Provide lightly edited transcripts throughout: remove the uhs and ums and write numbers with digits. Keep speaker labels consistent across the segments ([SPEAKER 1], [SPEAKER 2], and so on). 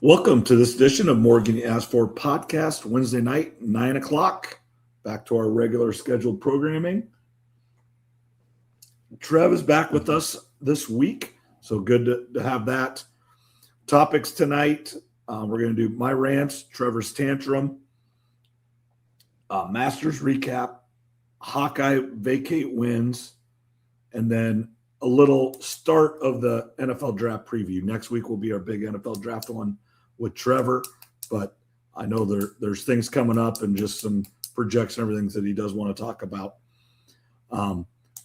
[SPEAKER 1] Welcome to this edition of Morgan You Asked For podcast, Wednesday night, 9 o'clock. Back to our regular scheduled programming. Trev is back with us this week, so good to have that. Topics tonight, we're going to do my rants, Trevor's tantrum, Masters recap, Hawkeye vacate wins, and then a little start of the NFL draft preview. Next week will be our big NFL draft one with Trevor, but I know there's things coming up and just some projects and everything that he does want to talk about.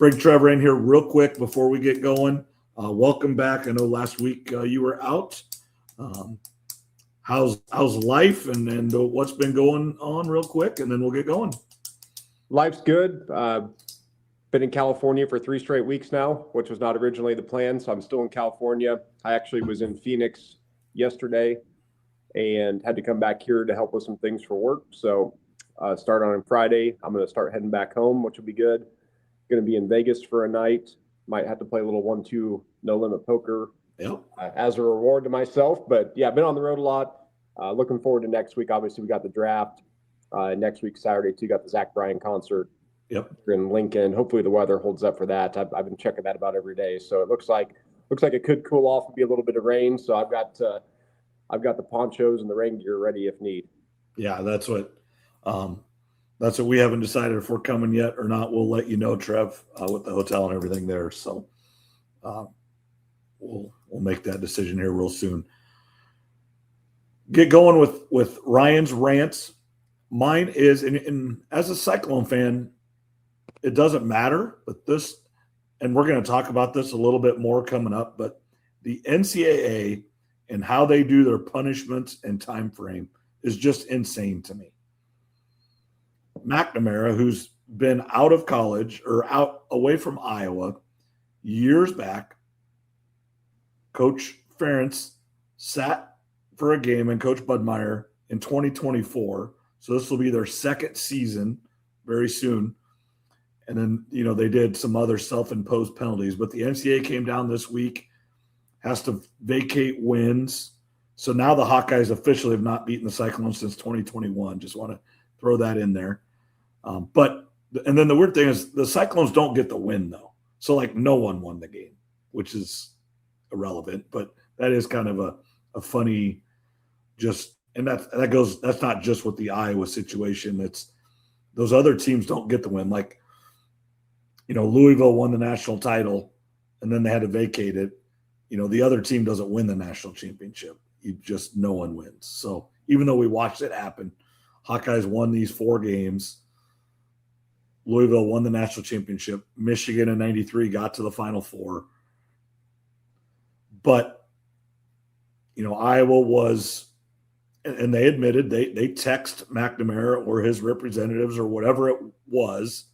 [SPEAKER 1] Bring Trevor in here real quick before we get going. Welcome back. I know last week you were out. How's life and what's been going on real quick, and then we'll get going.
[SPEAKER 2] Life's good. Been in California for 3 straight weeks now, which was not originally the plan. So I'm still in California. I actually was in Phoenix yesterday and had to come back here to help with some things for work. So start on Friday. I'm going to start heading back home, which will be good. Going to be in Vegas for a night. Might have to play a little 1-2 no limit poker as a reward to myself. But yeah, I've been on the road a lot. Looking forward to next week. Obviously, we got the draft. Next week, Saturday, too, got the Zach Bryan concert. In Lincoln. Hopefully the weather holds up for that. I've been checking that about every day. So it looks like it could cool off and be a little bit of rain. So I've got the ponchos and the rain gear ready if need.
[SPEAKER 1] Yeah, that's what we haven't decided if we're coming yet or not. We'll let you know, Trev, with the hotel and everything there. So we'll make that decision here real soon. Get going with Ryan's rants. Mine is, and as a Cyclone fan, it doesn't matter, but this, and we're going to talk about this a little bit more coming up, but the NCAA and how they do their punishments and time frame is just insane to me. McNamara, who's been out of college or out away from Iowa years back, Coach Ferentz sat for a game and Coach Budmeyer in 2024. So this will be their second season very soon. And then, they did some other self-imposed penalties. But the NCAA came down this week, has to vacate wins. So now the Hawkeyes officially have not beaten the Cyclones since 2021. Just want to throw that in there. And then the weird thing is the Cyclones don't get the win, though. So, no one won the game, which is irrelevant. But that is kind of a funny and that's not just with the Iowa situation. It's those other teams don't get the win. Louisville won the national title, and then they had to vacate it. The other team doesn't win the national championship. No one wins. So even though we watched it happen, Hawkeyes won these 4 games. Louisville won the national championship. Michigan in 93 got to the Final Four. But, Iowa was, and they admitted they text McNamara or his representatives or whatever it was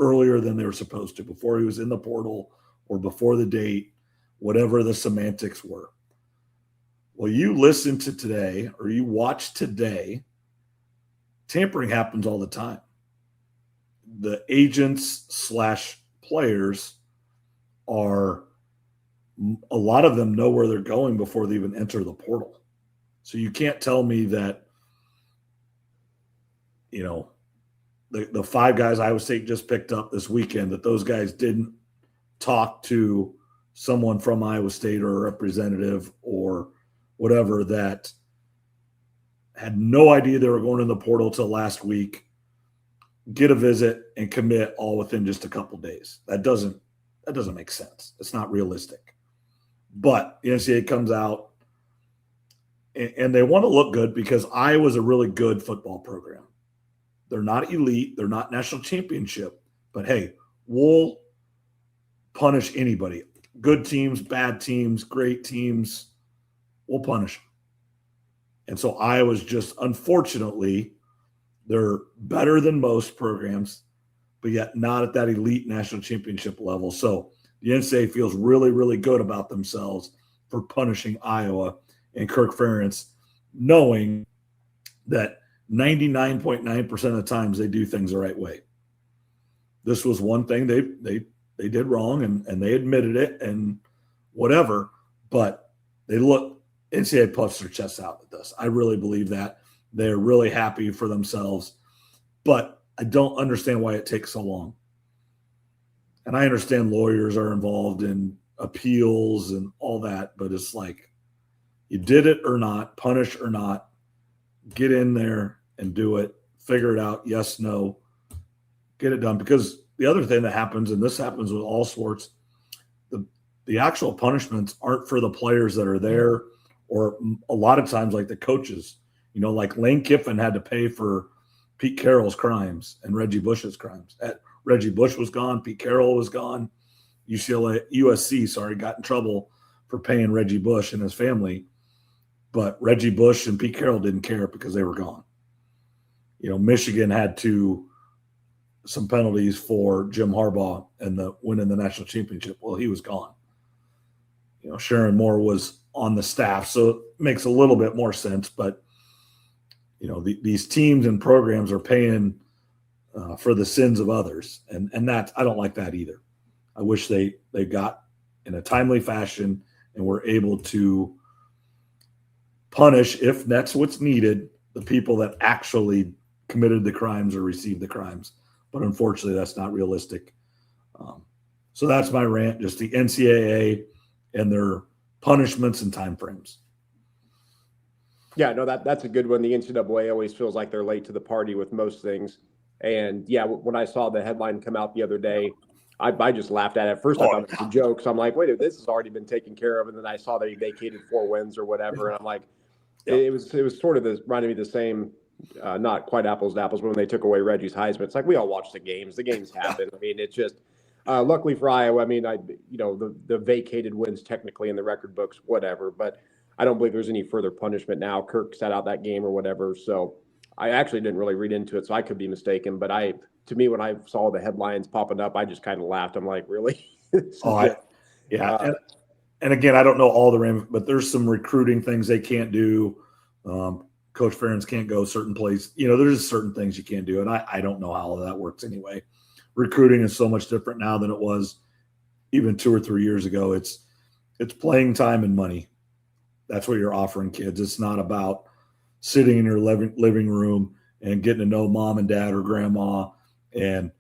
[SPEAKER 1] earlier than they were supposed to, before he was in the portal or before the date, whatever the semantics were. Well, you listen to today or you watch today, tampering happens all the time. The agents / players a lot of them know where they're going before they even enter the portal. So you can't tell me that, the 5 guys Iowa State just picked up this weekend, that those guys didn't talk to someone from Iowa State or a representative or whatever that had no idea they were going in the portal till last week, get a visit and commit all within just a couple days. That doesn't make sense. It's not realistic. But the NCAA comes out and they want to look good because Iowa's a really good football program. They're not elite. They're not national championship. But, hey, we'll punish anybody. Good teams, bad teams, great teams. We'll punish them. And so Iowa's just, unfortunately, they're better than most programs, but yet not at that elite national championship level. So the NCAA feels really, really good about themselves for punishing Iowa and Kirk Ferentz, knowing that 99.9% of the times they do things the right way. This was one thing they did wrong, and they admitted it and whatever, but they look NCAA puffs their chests out at this. I really believe that. They're really happy for themselves, but I don't understand why it takes so long. And I understand lawyers are involved in appeals and all that, but it's like, you did it or not, punish or not, get in there and do it, figure it out, yes, no, get it done. Because the other thing that happens, and this happens with all sports, the actual punishments aren't for the players that are there, or a lot of times like the coaches. You know, like Lane Kiffin had to pay for Pete Carroll's crimes and Reggie Bush's crimes. Reggie Bush was gone, Pete Carroll was gone. USC got in trouble for paying Reggie Bush and his family, but Reggie Bush and Pete Carroll didn't care because they were gone. You know, Michigan had some penalties for Jim Harbaugh and the winning the national championship. Well, he was gone. You know, Sharon Moore was on the staff, so it makes a little bit more sense. But you know, these teams and programs are paying for the sins of others, and that I don't like that either. I wish they got in a timely fashion and were able to punish, if that's what's needed, the people that actually committed the crimes or received the crimes. But unfortunately, that's not realistic. So that's my rant, just the NCAA and their punishments and time frames.
[SPEAKER 2] Yeah, no, that's a good one. The NCAA always feels like they're late to the party with most things. And yeah, when I saw the headline come out the other day, I just laughed at it. At first, I thought it was a joke. So I'm like, wait, this has already been taken care of. And then I saw they vacated 4 wins or whatever. And I'm like, it was sort of reminded me the same, not quite apples to apples, but when they took away Reggie's Heisman, it's like, we all watch the games. The games happen. I mean, it's just, luckily for Iowa, I mean, the vacated wins technically in the record books, whatever. But I don't believe there's any further punishment now. Kirk sat out that game or whatever. So I actually didn't really read into it, so I could be mistaken. But to me, when I saw the headlines popping up, I just kind of laughed. I'm like, really?
[SPEAKER 1] Yeah. And again, I don't know all the but there's some recruiting things they can't do. Coach Ferentz can't go certain places. You know, there's certain things you can't do, and I don't know how all that works anyway. Recruiting is so much different now than it was even 2 or 3 years ago. It's playing time and money. That's what you're offering kids. It's not about sitting in your living room and getting to know mom and dad or grandma. And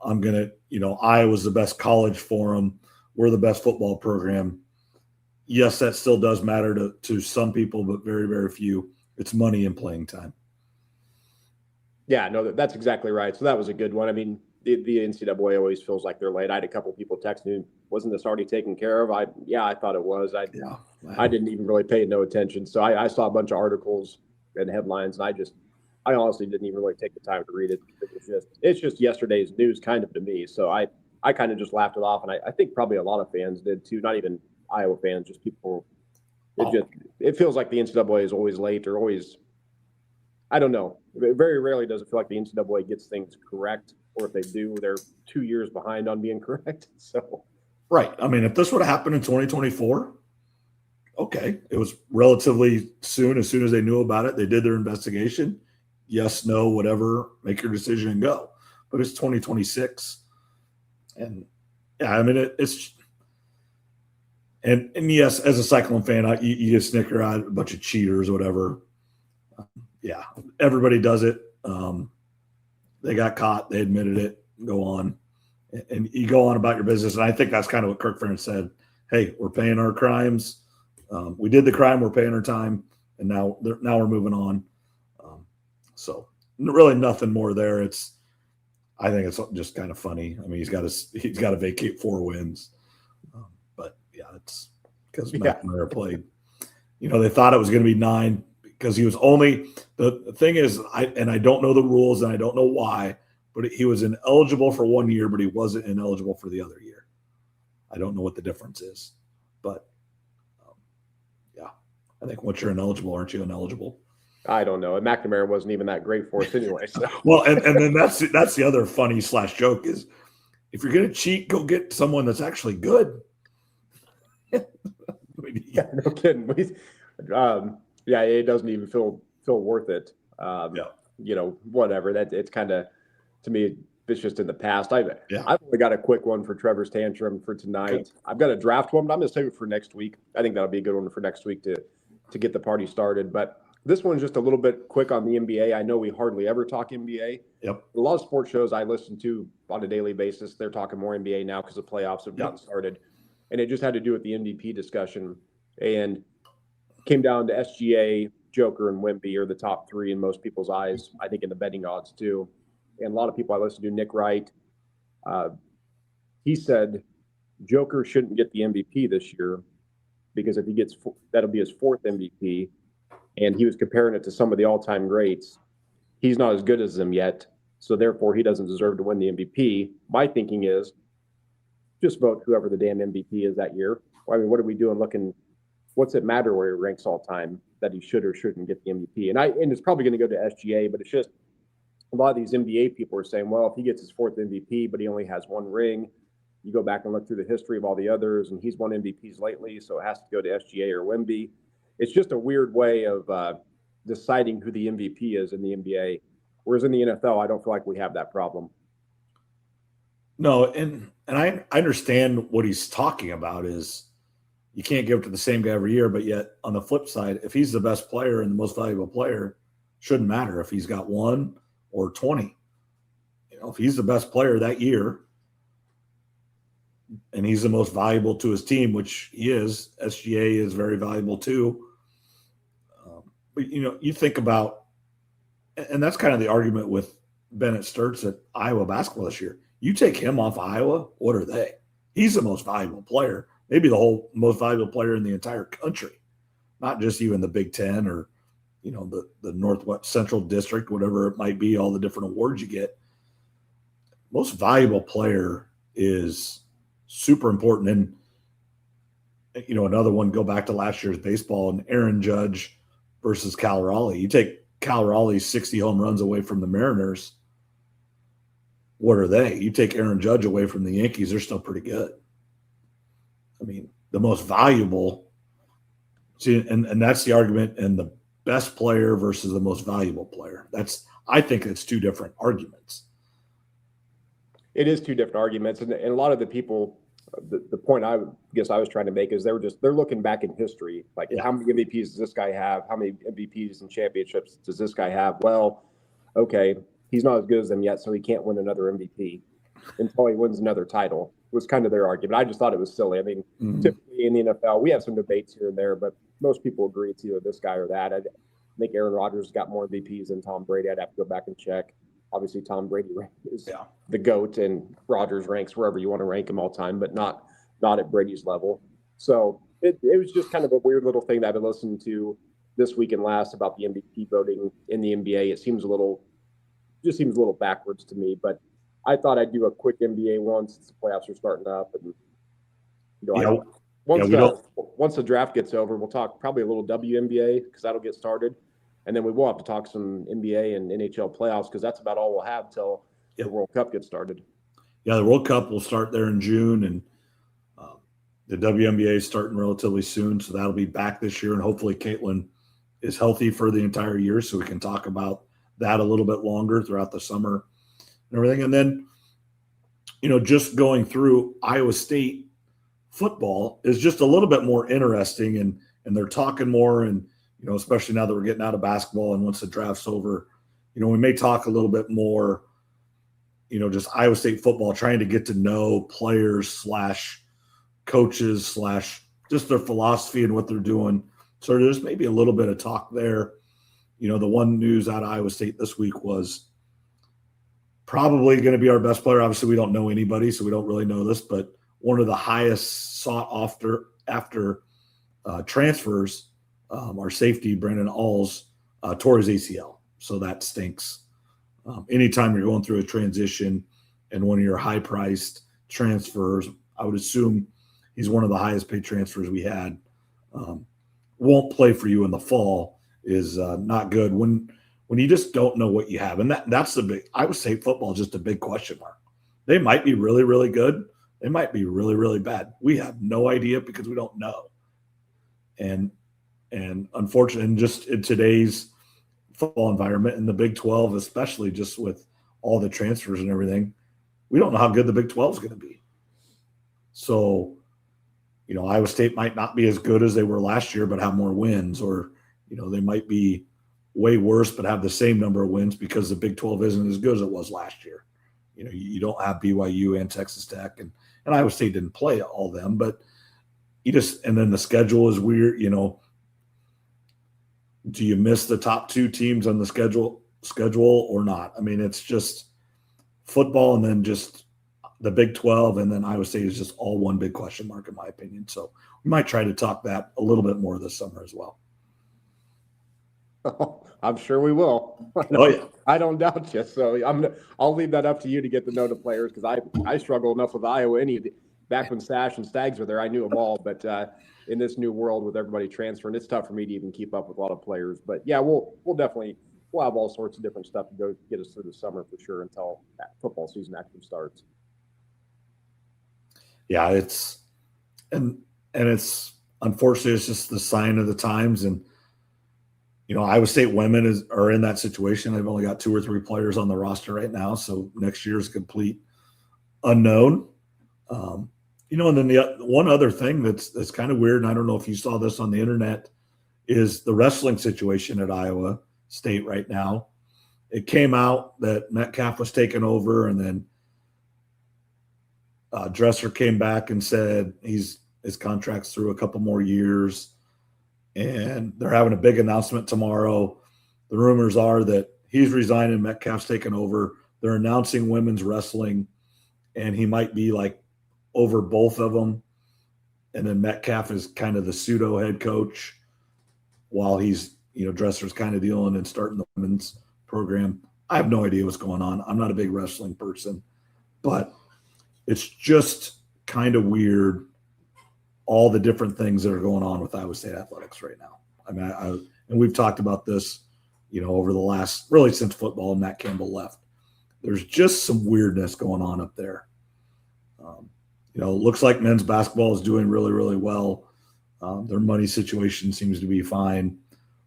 [SPEAKER 1] I'm going to, you know, Iowa's the best college for them. We're the best football program. Yes, that still does matter to some people, but very, very few. It's money and playing time.
[SPEAKER 2] Yeah, no, that's exactly right. So that was a good one. I mean, the NCAA always feels like they're late. I had a couple people text me, wasn't this already taken care of? I thought it was. I didn't even really pay no attention. So I saw a bunch of articles and headlines, and I honestly didn't even really take the time to read it. It's just yesterday's news kind of to me. So I kind of just laughed it off, and I think probably a lot of fans did too. Not even Iowa fans, just people. It feels like the NCAA is always late or always. I don't know. Very rarely does it feel like the NCAA gets things correct, or if they do, they're 2 years behind on being correct. So,
[SPEAKER 1] right. I mean, if this would have happened in 2024, okay, it was relatively soon. As soon as they knew about it, they did their investigation. Yes, no, whatever. Make your decision and go. But it's 2026, and yeah, I mean it's. And yes, as a Cyclone fan, you just snicker at a bunch of cheaters or whatever. Yeah, everybody does it. They got caught. They admitted it. Go on. And you go on about your business. And I think that's kind of what Kirk Ferentz said. Hey, we're paying our crimes. We did the crime. We're paying our time. And now we're moving on. So really nothing more there. I think it's just kind of funny. I mean, he's got to vacate 4 wins. But yeah, it's because McNamara played. You know, they thought it was going to be 9. Because he was only the thing is, I don't know the rules and I don't know why, but he was ineligible for 1 year, but he wasn't ineligible for the other year. I don't know what the difference is, but yeah, I think once you're ineligible, aren't you ineligible?
[SPEAKER 2] I don't know. And McNamara wasn't even that great for us anyway. So.
[SPEAKER 1] Well, and then that's the other funny / joke is if you're going to cheat, go get someone that's actually good.
[SPEAKER 2] Yeah, no kidding. Yeah, it doesn't even feel worth it. You know, whatever. That it's kind of, to me, it's just in the past. I've only got a quick one for Trevor's tantrum for tonight. Okay. I've got a draft one, but I'm going to save it for next week. I think that'll be a good one for next week to to get the party started. But this one's just a little bit quick on the NBA. I know we hardly ever talk NBA.
[SPEAKER 1] Yep.
[SPEAKER 2] A lot of sports shows I listen to on a daily basis, they're talking more NBA now because the playoffs have gotten started. And it just had to do with the MVP discussion. And came down to SGA, Joker, and Wemby are the top three in most people's eyes, I think in the betting odds too. And a lot of people I listen to, Nick Wright, he said Joker shouldn't get the MVP this year because if he gets, that'll be his fourth MVP. And he was comparing it to some of the all-time greats. He's not as good as them yet, so therefore he doesn't deserve to win the MVP. My thinking is just vote whoever the damn MVP is that year. I mean, what are we doing looking? What's it matter where he ranks all time that he should or shouldn't get the MVP? And it's probably going to go to SGA, but it's just a lot of these NBA people are saying, well, if he gets his fourth MVP, but he only has one ring, you go back and look through the history of all the others, and he's won MVPs lately, so it has to go to SGA or Wemby. It's just a weird way of deciding who the MVP is in the NBA. Whereas in the NFL, I don't feel like we have that problem.
[SPEAKER 1] No, and I understand what he's talking about is you can't give it to the same guy every year, but yet on the flip side, if he's the best player and the most valuable player, shouldn't matter if he's got 1 or 20. You know, if he's the best player that year and he's the most valuable to his team, which he is, SGA is very valuable too. But, you know, you think about, and that's kind of the argument with Bennett Sturts at Iowa basketball this year. You take him off Iowa, what are they? He's the most valuable player, maybe the whole most valuable player in the entire country, not just even the Big Ten or, you know, the Northwest Central District, whatever it might be, all the different awards you get. Most valuable player is super important. And, you know, another one, go back to last year's baseball and Aaron Judge versus Cal Raleigh. You take Cal Raleigh's 60 home runs away from the Mariners. What are they? You take Aaron Judge away from the Yankees, they're still pretty good. I mean, the most valuable. See, and that's the argument, and the best player versus the most valuable player. I think it's two different arguments.
[SPEAKER 2] It is two different arguments. And a lot of the people, the point I guess I was trying to make is they're looking back in history. Like, how many MVPs does this guy have? How many MVPs and championships does this guy have? Well, okay, he's not as good as them yet, so he can't win another MVP until he wins another title, was kind of their argument. I just thought it was silly. I mean, typically in the NFL, we have some debates here and there, but most people agree it's either this guy or that. I think Aaron Rodgers got more MVPs than Tom Brady. I'd have to go back and check. Obviously, Tom Brady is the GOAT, and Rodgers ranks wherever you want to rank him all time, but not at Brady's level. So it was just kind of a weird little thing that I've been listening to this week and last about the MVP voting in the NBA. It seems a little backwards to me, but I thought I'd do a quick NBA one since the playoffs are starting up. And once the draft gets over, we'll talk probably a little WNBA because that'll get started. And then we will have to talk some NBA and NHL playoffs because that's about all we'll have till the World Cup gets started.
[SPEAKER 1] Yeah, the World Cup will start there in June, and the WNBA is starting relatively soon, so that'll be back this year. And hopefully Caitlin is healthy for the entire year so we can talk about that a little bit longer throughout the summer and everything. And then, you know, just going through Iowa State football is just a little bit more interesting, and they're talking more, and you know, especially now that we're getting out of basketball and once the draft's over, you know, we may talk a little bit more, you know, just Iowa State football, trying to get to know players / coaches / just their philosophy and what they're doing. So there's maybe a little bit of talk there. You know, the one news out of Iowa State this week was probably going to be our best player. Obviously, we don't know anybody, so we don't really know this, but one of the highest sought after transfers, our safety, Brandon Alls, tore his ACL. So that stinks. Anytime you're going through a transition and one of your high-priced transfers, I would assume he's one of the highest paid transfers we had, won't play for you in the fall is not good when you just don't know what you have. And that's the big – Iowa State football is just a big question mark. They might be really, really good. They might be really, really bad. We have no idea because we don't know. And unfortunately, just in today's football environment, in the Big 12, especially just with all the transfers and everything, we don't know how good the Big 12 is going to be. So, Iowa State might not be as good as they were last year, but have more wins, or, they might be way worse, but have the same number of wins because the Big 12 isn't as good as it was last year. You don't have BYU and Texas Tech, and Iowa State didn't play all them, but and then the schedule is weird. Do you miss the top two teams on the schedule or not? I mean, it's just football and then just the Big 12, and then Iowa State is just all one big question mark, in my opinion. So we might try to talk that a little bit more this summer as well.
[SPEAKER 2] Oh, I'm sure we will.
[SPEAKER 1] Oh yeah,
[SPEAKER 2] I don't doubt you. So I'll leave that up to you to get to know the players, because I struggle enough with Iowa. Back when Sash and Stags were there, I knew them all. But in this new world with everybody transferring, it's tough for me to even keep up with a lot of players. But yeah, we'll definitely have all sorts of different stuff to go get us through the summer for sure until that football season actually starts.
[SPEAKER 1] Yeah, it's unfortunately it's just the sign of the times. And Iowa State women are in that situation. They've only got 2 or 3 players on the roster right now, so next year is complete unknown. And then the one other thing that's kind of weird, and I don't know if you saw this on the internet, is the wrestling situation at Iowa State right now. It came out that Metcalf was taken over, and then Dresser came back and said his contract's through a couple more years, and they're having a big announcement tomorrow. The rumors are that he's resigning, Metcalf's taken over. They're announcing women's wrestling, and he might be like over both of them. And then Metcalf is kind of the pseudo head coach while he's, Dresser's kind of dealing and starting the women's program. I have no idea what's going on. I'm not a big wrestling person, but it's just kind of weird, all the different things that are going on with Iowa State athletics right now. I mean, and we've talked about this, over the last, really since football and Matt Campbell left. There's just some weirdness going on up there. It looks like men's basketball is doing really, really well. Their money situation seems to be fine.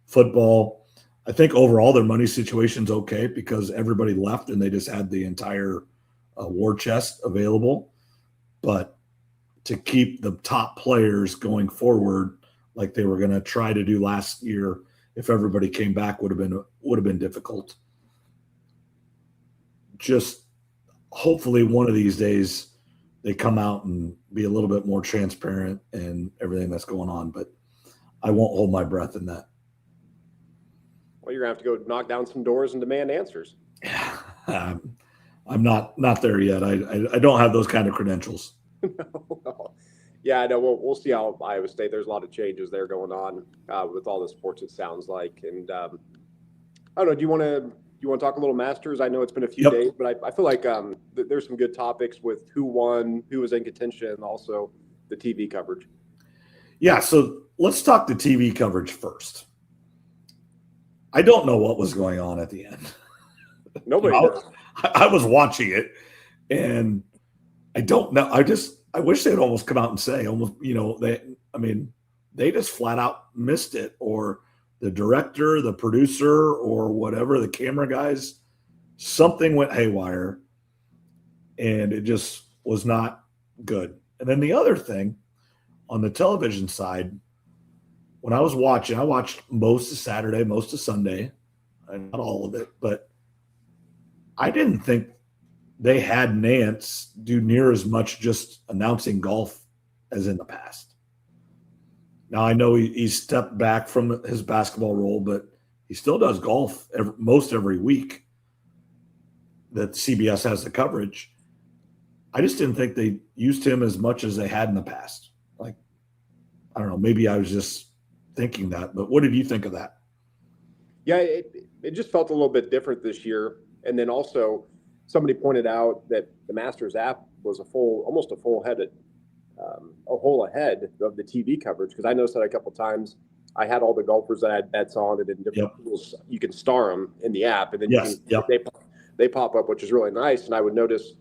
[SPEAKER 1] Football, I think overall their money situation's okay because everybody left and they just had the entire war chest available. But to keep the top players going forward, like they were going to try to do last year, if everybody came back, would have been difficult. Just hopefully one of these days they come out and be a little bit more transparent and everything that's going on. But I won't hold my breath in that.
[SPEAKER 2] Well, you're gonna have to go knock down some doors and demand answers.
[SPEAKER 1] Yeah, I'm not there yet. I don't have those kind of credentials.
[SPEAKER 2] No. Yeah, I know. We'll see how Iowa State. There's a lot of changes there going on with all the sports. It sounds like, and I don't know. Do you want to talk a little Masters? I know it's been a few days, but I feel like there's some good topics with who won, who was in contention, and also the TV coverage.
[SPEAKER 1] Yeah, so let's talk the TV coverage first. I don't know what was going on at the end.
[SPEAKER 2] Nobody knows.
[SPEAKER 1] I was watching it, and I don't know. I wish they'd almost come out and say, they just flat out missed it, or the director, the producer, or whatever, the camera guys, something went haywire, and it just was not good. And then the other thing, on the television side, when I was watching, I watched most of Saturday, most of Sunday, and not all of it, but I didn't think they had Nance do near as much just announcing golf as in the past. Now, I know he stepped back from his basketball role, but he still does golf most every week that CBS has the coverage. I just didn't think they used him as much as they had in the past. Like, I don't know, maybe I was just thinking that, but what did you think of that?
[SPEAKER 2] Yeah, it just felt a little bit different this year. And then also somebody pointed out that the Masters app was almost a hole ahead of the TV coverage. Because I noticed that a couple of times I had all the golfers that I had bets on, and in different pools, you can star them in the app, and then they pop up, which is really nice. And I would notice,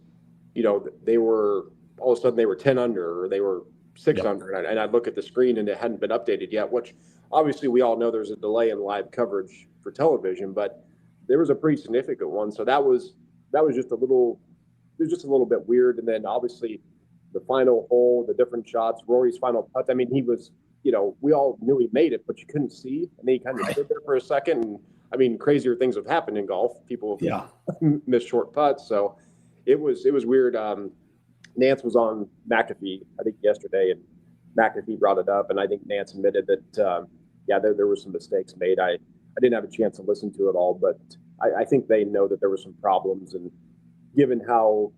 [SPEAKER 2] they were all of a sudden they were 10 under, or they were 6 under, and I'd look at the screen and it hadn't been updated yet. Which obviously we all know there's a delay in live coverage for television, but there was a pretty significant one. So that was just a little bit weird. And then obviously the final hole, the different shots, Rory's final putt. I mean, he was, we all knew he made it, but you couldn't see. And then he kind of stood there for a second. And I mean, crazier things have happened in golf. People have missed short putts. So it was weird. Nance was on McAfee, I think, yesterday, and McAfee brought it up. And I think Nance admitted that, there were some mistakes made. I didn't have a chance to listen to it all, but I think they know that there were some problems. And given how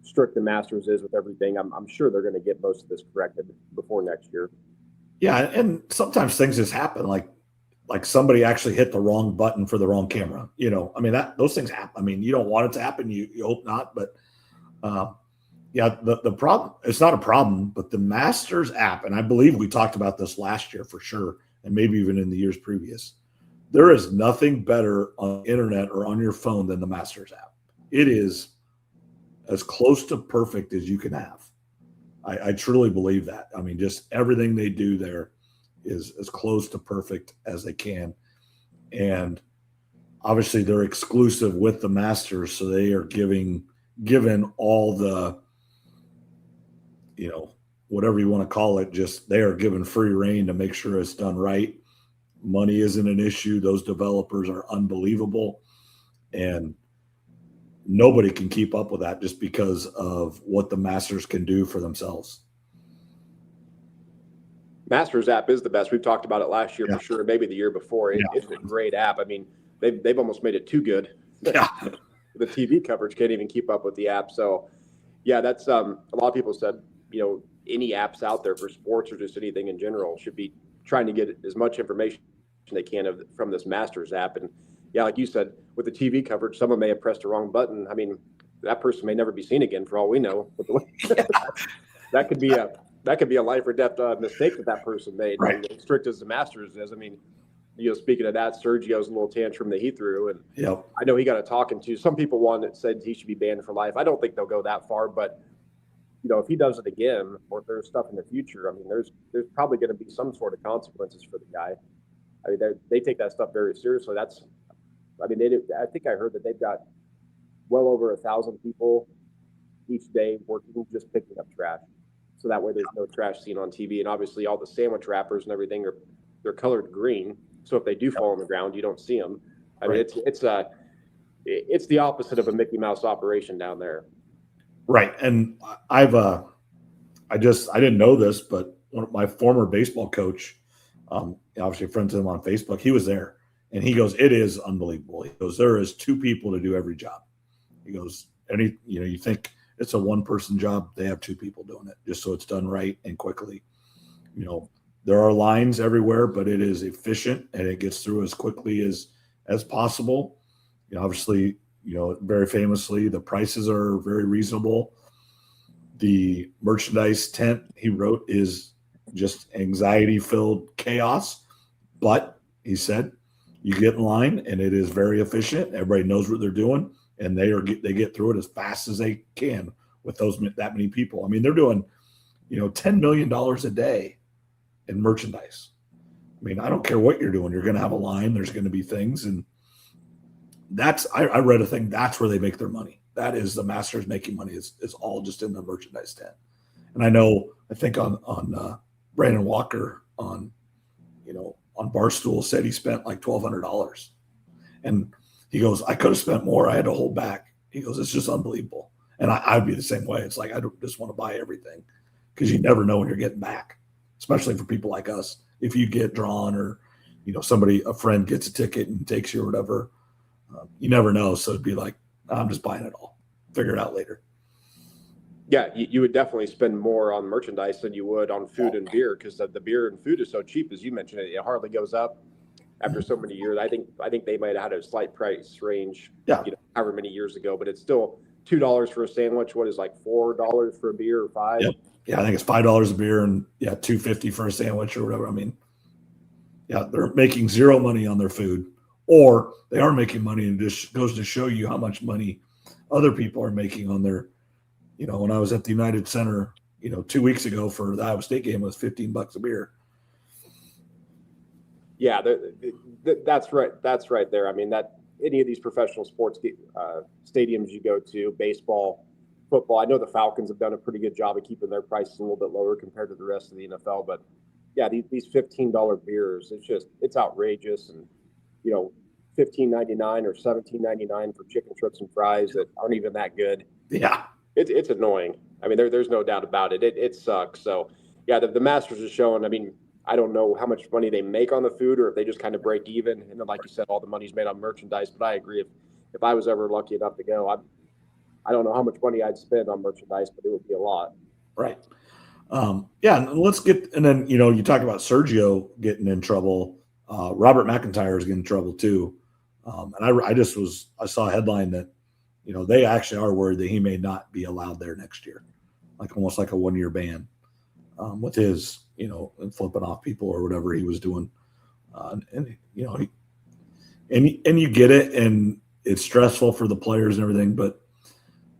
[SPEAKER 2] strict the Masters is with everything, I'm sure they're going to get most of this corrected before next year.
[SPEAKER 1] Yeah, and sometimes things just happen, like somebody actually hit the wrong button for the wrong camera. I mean, those things happen. I mean, you don't want it to happen. You hope not, but the problem, it's not a problem, but the Masters app, and I believe we talked about this last year for sure, and maybe even in the years previous, there is nothing better on the internet or on your phone than the Masters app. It is as close to perfect as you can have. I truly believe that. I mean, just everything they do there is as close to perfect as they can. And obviously they're exclusive with the Masters, so they are given all the, whatever you want to call it, just they are given free reign to make sure it's done right. Money isn't an issue. Those developers are unbelievable. And nobody can keep up with that just because of what the Masters can do for themselves.
[SPEAKER 2] Masters app is the best. We've talked about it last year for sure, maybe the year before. It's a great app. I mean, they've almost made it too good.
[SPEAKER 1] Yeah.
[SPEAKER 2] The TV coverage can't even keep up with the app. So, that's a lot of people said, any apps out there for sports or just anything in general should be trying to get as much information they can from this Masters app. And like you said, with the TV coverage, someone may have pressed the wrong button. I mean, that person may never be seen again for all we know. That could be a life or death mistake that person made.
[SPEAKER 1] Right.
[SPEAKER 2] As strict as the Masters is. I mean, speaking of that, Sergio's little tantrum that he threw, and I know he got a talking to. Some people said he should be banned for life. I don't think they'll go that far, but if he does it again, or if there's stuff in the future, I mean, there's probably going to be some sort of consequences for the guy. I mean, they take that stuff very seriously. I think I heard that they've got well over 1,000 people each day working just picking up trash. So that way there's no trash seen on TV. And obviously all the sandwich wrappers and everything they're colored green. So if they do fall on the ground, you don't see them. I mean, it's the opposite of a Mickey Mouse operation down there.
[SPEAKER 1] Right. And I didn't know this, but one of my former baseball coach, obviously friends with him on Facebook, he was there. And he goes, it is unbelievable. He goes, there is 2 people to do every job. He goes, you think it's a one-person job, they have 2 people doing it just so it's done right and quickly. There are lines everywhere, but it is efficient and it gets through as quickly as possible. Obviously, very famously, the prices are very reasonable. The merchandise tent, he wrote, is just anxiety-filled chaos. But he said, you get in line and it is very efficient. Everybody knows what they're doing, and they get through it as fast as they can with that many people. I mean, they're doing, $10 million a day in merchandise. I mean, I don't care what you're doing. You're going to have a line. There's going to be things. And I read a thing. That's where they make their money. That is the Masters making money is all just in the merchandise tent. And I think on Brandon Walker on Barstool said he spent like $1,200. And he goes, I could have spent more. I had to hold back. He goes, it's just unbelievable. And I'd be the same way. It's like, I don't just want to buy everything because you never know when you're getting back, especially for people like us. If you get drawn or, a friend gets a ticket and takes you or whatever, you never know. So it'd be like, I'm just buying it all. Figure it out later.
[SPEAKER 2] Yeah, you would definitely spend more on merchandise than you would on food and beer because the beer and food is so cheap, as you mentioned. It hardly goes up after so many years. I think they might have had a slight price range, however many years ago, but it's still $2 for a sandwich. What is like $4 for a beer or $5?
[SPEAKER 1] Yep. Yeah, I think it's $5 a beer and $2.50 for a sandwich or whatever. I mean, they're making zero money on their food, or they are making money, and just goes to show you how much money other people are making on their. When I was at the United Center, 2 weeks ago for the Iowa State game, it was $15 a beer.
[SPEAKER 2] Yeah, that's right. That's right there. I mean, that any of these professional sports stadiums you go to, baseball, football. I know the Falcons have done a pretty good job of keeping their prices a little bit lower compared to the rest of the NFL, but yeah, these $15 beers, it's outrageous. And, $15.99 or $17.99 for chicken strips and fries that aren't even that good.
[SPEAKER 1] Yeah.
[SPEAKER 2] It's annoying. I mean, there's no doubt about it. It sucks. So yeah, the Masters is showing. I mean, I don't know how much money they make on the food or if they just kind of break even. And then, like you said, all the money's made on merchandise. But I agree. If I was ever lucky enough to go, I don't know how much money I'd spend on merchandise, but it would be a lot.
[SPEAKER 1] Right. Yeah. And let's get, and then, you talk about Sergio getting in trouble. Robert McIntyre is getting in trouble too. And I saw a headline that, they actually are worried that he may not be allowed there next year, like almost like a 1-year ban with his, and flipping off people or whatever he was doing. And you get it, and it's stressful for the players and everything, but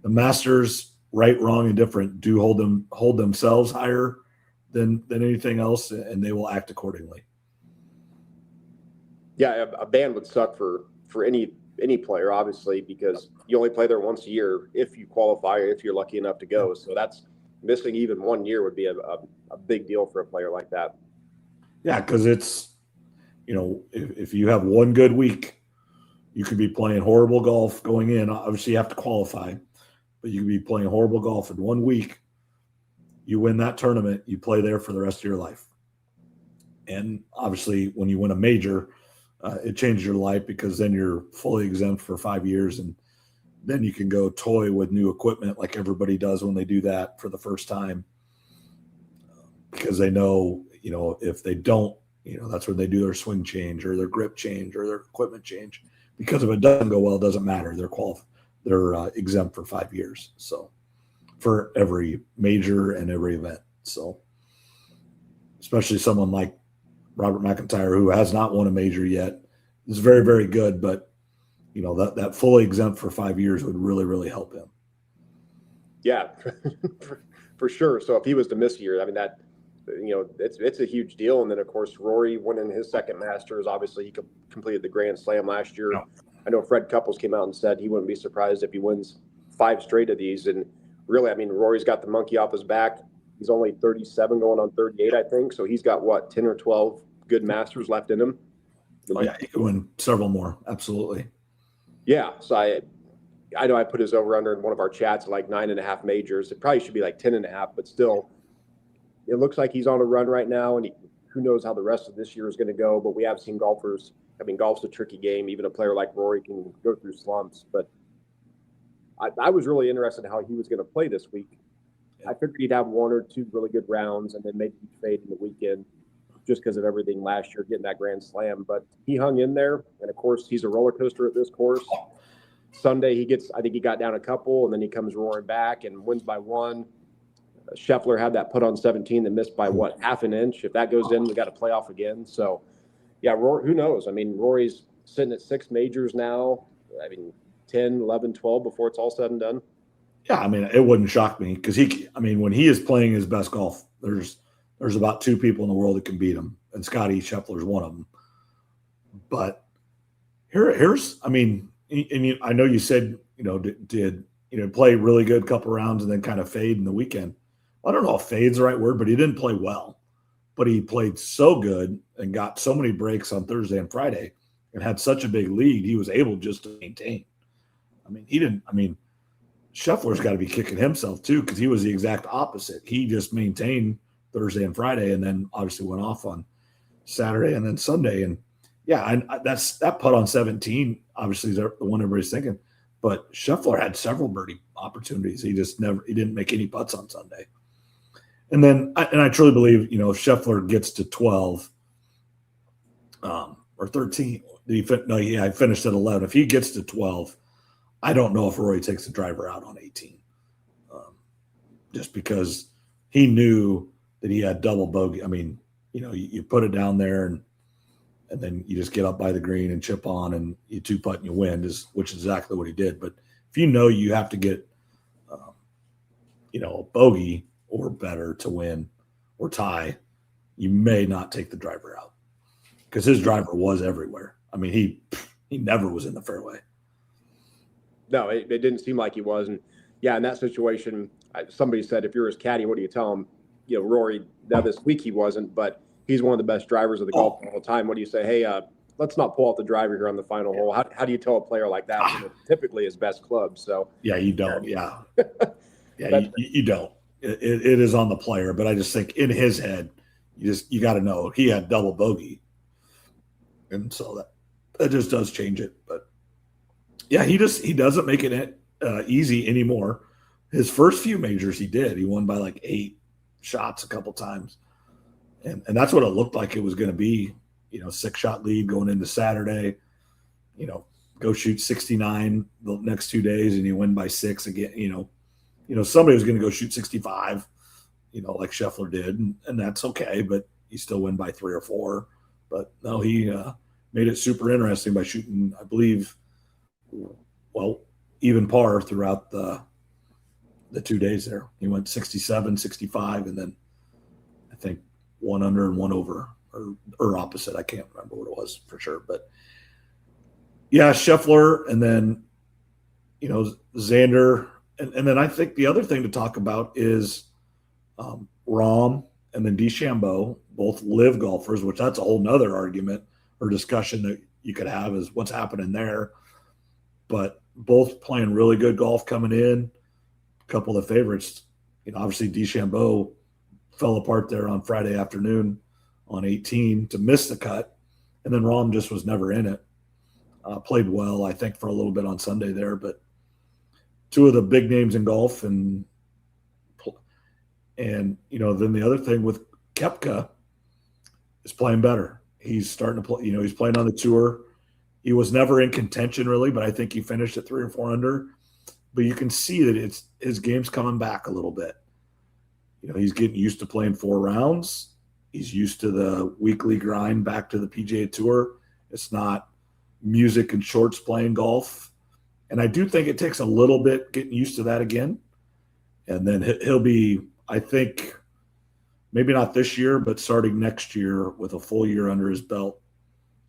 [SPEAKER 1] the Masters, right, wrong, and different, do hold themselves higher than anything else, and they will act accordingly.
[SPEAKER 2] Yeah, a ban would suck for any player, obviously, because you only play there once a year if you qualify or if you're lucky enough to go. So that's missing even 1 year would be a big deal for a player like that.
[SPEAKER 1] Yeah, because it's, if you have one good week, you could be playing horrible golf going in. Obviously, you have to qualify, but you could be playing horrible golf in 1 week. You win that tournament, you play there for the rest of your life. And obviously, when you win a major, it changes your life because then you're fully exempt for 5 years, and then you can go toy with new equipment like everybody does when they do that for the first time, because they know, if they don't, that's when they do their swing change or their grip change or their equipment change. Because if it doesn't go well, it doesn't matter. They're exempt for 5 years. So for every major and every event. So especially someone like Robert McIntyre, who has not won a major yet, is very, very good, but that fully exempt for 5 years would really, really help him.
[SPEAKER 2] Yeah, for sure. So if he was to miss a year, I mean, that, it's a huge deal. And then, of course, Rory winning his second Masters, obviously he completed the Grand Slam last year. No. I know Fred Couples came out and said he wouldn't be surprised if he wins 5 straight of these. And really, I mean, Rory's got the monkey off his back. He's only 37 going on 38, I think. So he's got, 10 or 12 good Masters left in him.
[SPEAKER 1] Oh, yeah, he could win several more. Absolutely.
[SPEAKER 2] Yeah. So I know I put his over-under in one of our chats at like 9.5 majors. It probably should be like 10.5, but still, it looks like he's on a run right now, and who knows how the rest of this year is going to go. But we have seen golfers. I mean, golf's a tricky game. Even a player like Rory can go through slumps. But I was really interested in how he was going to play this week. I figured he'd have 1 or 2 really good rounds, and then maybe he'd fade in the weekend just because of everything last year, getting that Grand Slam. But he hung in there, and of course, he's a roller coaster at this course. Sunday, I think he got down a couple, and then he comes roaring back and wins by 1. Scheffler had that put on 17 that missed by half an inch. If that goes in, we got to play off again. So, yeah, who knows? I mean, Rory's sitting at 6 majors now. I mean, 10, 11, 12 before it's all said and done.
[SPEAKER 1] Yeah, I mean, it wouldn't shock me because when he is playing his best golf, there's about 2 people in the world that can beat him, and Scotty Scheffler's one of them. But here's, I mean, and I know you said, did play really good couple rounds and then kind of fade in the weekend. I don't know if fade's the right word, but he didn't play well. But he played so good and got so many breaks on Thursday and Friday and had such a big lead, he was able just to maintain. Scheffler's got to be kicking himself too, because he was the exact opposite. He just maintained Thursday and Friday and then obviously went off on Saturday and then Sunday. And yeah, that's that putt on 17, obviously, is the one everybody's thinking. But Scheffler had several birdie opportunities. He didn't make any putts on Sunday. And then, I truly believe, if Scheffler gets to 12 or 13, he finished at 11. If he gets to 12, I don't know if Rory takes the driver out on 18, just because he knew that he had double bogey. I mean, you put it down there and then you just get up by the green and chip on and you 2-putt and you win, which is exactly what he did. But if you have to get, a bogey or better to win or tie, you may not take the driver out because his driver was everywhere. I mean, he never was in the fairway.
[SPEAKER 2] No, it didn't seem like he was. And Yeah, in that situation, somebody said, if you're his caddy, what do you tell him? Rory, now this week he wasn't, but he's one of the best drivers of the golf all the time. What do you say? Hey, let's not pull out the driver here on the final hole. How do you tell a player like that when it's typically his best club? So
[SPEAKER 1] yeah, you don't. Yeah. Yeah, you don't. It is on the player, but I just think in his head, you got to know he had double bogey, and so that just does change it. But yeah, he doesn't make it easy anymore. His first few majors, he did. He won by like 8 shots a couple times, and that's what it looked like it was going to be. 6-shot lead going into Saturday. Go shoot 69 the next 2 days, and you win by 6 again. Somebody was going to go shoot 65, like Scheffler did, and that's okay, but you still win by 3 or 4. But no, he made it super interesting by shooting, I believe, even par throughout the 2 days there. He went 67, 65, and then I think 1 under and 1 over, or opposite. I can't remember what it was for sure. But yeah, Scheffler, and then, Xander. And then I think the other thing to talk about is Rahm and then DeChambeau, both live golfers, which that's a whole nother argument or discussion that you could have is what's happening there. But both playing really good golf coming in. A couple of the favorites, obviously DeChambeau fell apart there on Friday afternoon on 18 to miss the cut. And then Rahm just was never in it. Played well, I think, for a little bit on Sunday there, but two of the big names in golf, and then the other thing with Koepka is playing better. He's starting to play. He's playing on the tour. He was never in contention really, but I think he finished at 3 or 4 under. But you can see that his game's coming back a little bit. He's getting used to playing 4 rounds. He's used to the weekly grind back to the PGA Tour. It's not music and shorts playing golf. And I do think it takes a little bit getting used to that again. And then he'll be, I think, maybe not this year, but starting next year with a full year under his belt,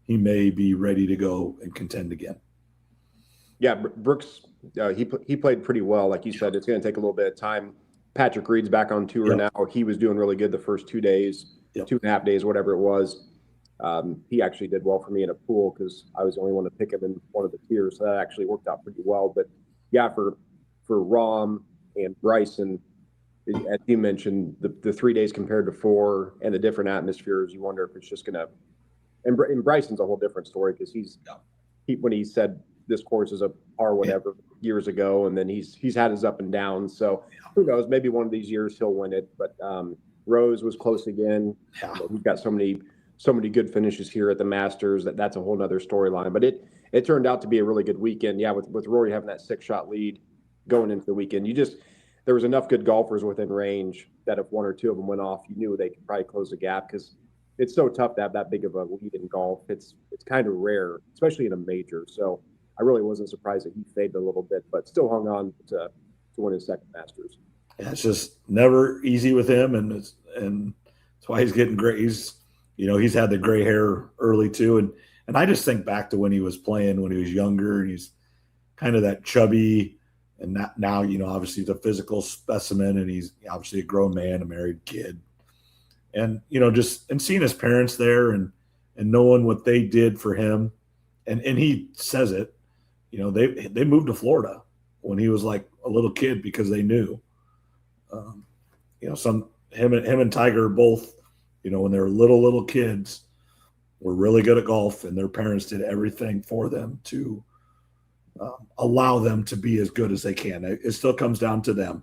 [SPEAKER 1] he may be ready to go and contend again.
[SPEAKER 2] Yeah, Brooks, he played pretty well. Like you said, it's going to take a little bit of time. Patrick Reed's back on tour now. He was doing really good the first 2 days, 2.5 days, whatever it was. He actually did well for me in a pool because I was the only one to pick him in one of the tiers. So that actually worked out pretty well. But yeah, for Rahm and Bryson, as you mentioned, the 3 days compared to 4 and the different atmospheres, you wonder if it's just going to. And Bryson's a whole different story because when he said this course is a par whatever years ago, and then he's had his up and downs. So who knows? Maybe one of these years he'll win it. But Rose was close again. We've got so many good finishes here at the Masters that's a whole nother storyline. But it turned out to be a really good weekend. Yeah, with Rory having that 6-shot lead going into the weekend, there was enough good golfers within range that if 1 or 2 of them went off, you knew they could probably close the gap because it's so tough to have that big of a lead in golf. It's kind of rare, especially in a major. So I really wasn't surprised that he faded a little bit, but still hung on to win his second Masters.
[SPEAKER 1] Yeah, it's just never easy with him, and that's why he's getting great. He's had the gray hair early too, and I just think back to when he was playing when he was younger, and he's kind of that chubby. And now, obviously he's a physical specimen, and he's obviously a grown man, a married kid. And, and seeing his parents there and knowing what they did for him. And he says it, they moved to Florida when he was like a little kid because they knew, him and Tiger both, when they were little kids were really good at golf, and their parents did everything for them to allow them to be as good as they can. It still comes down to them.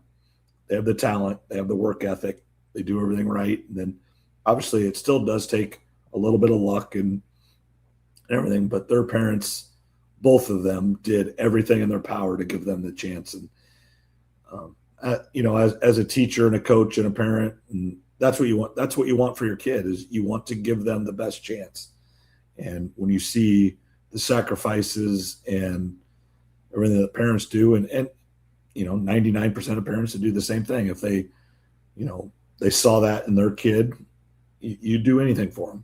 [SPEAKER 1] They have the talent, they have the work ethic, they do everything right. And then obviously it still does take a little bit of luck and everything, but their parents, both of them, did everything in their power to give them the chance. And, as a teacher and a coach and a parent, and that's what you want. That's what you want for your kid, is you want to give them the best chance. And when you see the sacrifices and everything that parents do, and 99% of parents would do the same thing. If they saw that in their kid, you do anything for them.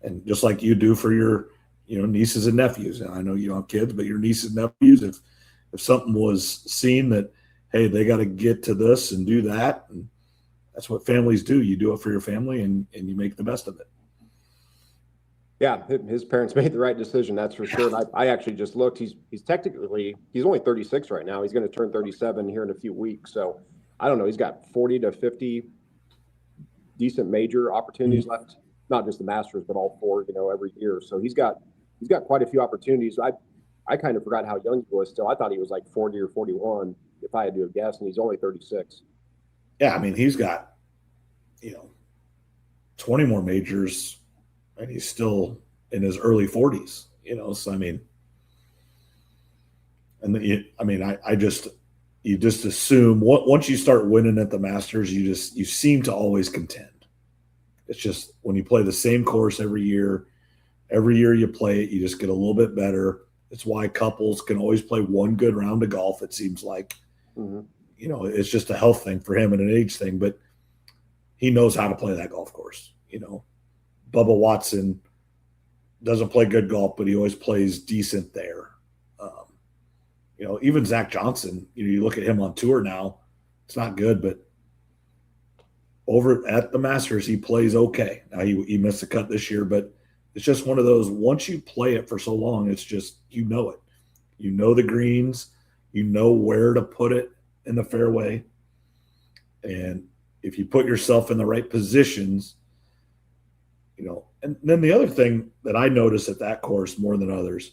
[SPEAKER 1] And just like you do for your, nieces and nephews. And I know you don't have kids, but your nieces and nephews, if something was seen that, hey, they got to get to this and do that. And that's what families do. You do it for your family and you make the best of it.
[SPEAKER 2] Yeah, his parents made the right decision, that's for sure. And I actually just looked. He's only 36 right now. He's going to turn 37 here in a few weeks. So I don't know. He's got 40 to 50 decent major opportunities left. Not just the Masters, but all four, every year. So he's got quite a few opportunities. I kind of forgot how young he was still. I thought he was like 40 or 41, if I had to have guessed, and he's only 36.
[SPEAKER 1] Yeah, I mean, he's got 20 more majors, and he's still in his early 40s. So I mean, and you just assume once you start winning at the Masters, you seem to always contend. It's just when you play the same course every year you play it, you just get a little bit better. It's why couples can always play one good round of golf, it seems like. Mm-hmm. It's just a health thing for him and an age thing, but he knows how to play that golf course. Bubba Watson doesn't play good golf, but he always plays decent there. Even Zach Johnson, you look at him on tour now, it's not good, but over at the Masters, he plays okay. Now he missed a cut this year, but it's just one of those, once you play it for so long, it's just, it. You know the greens, you know where to put it in the fairway. And if you put yourself in the right positions, and then the other thing that I notice at that course more than others,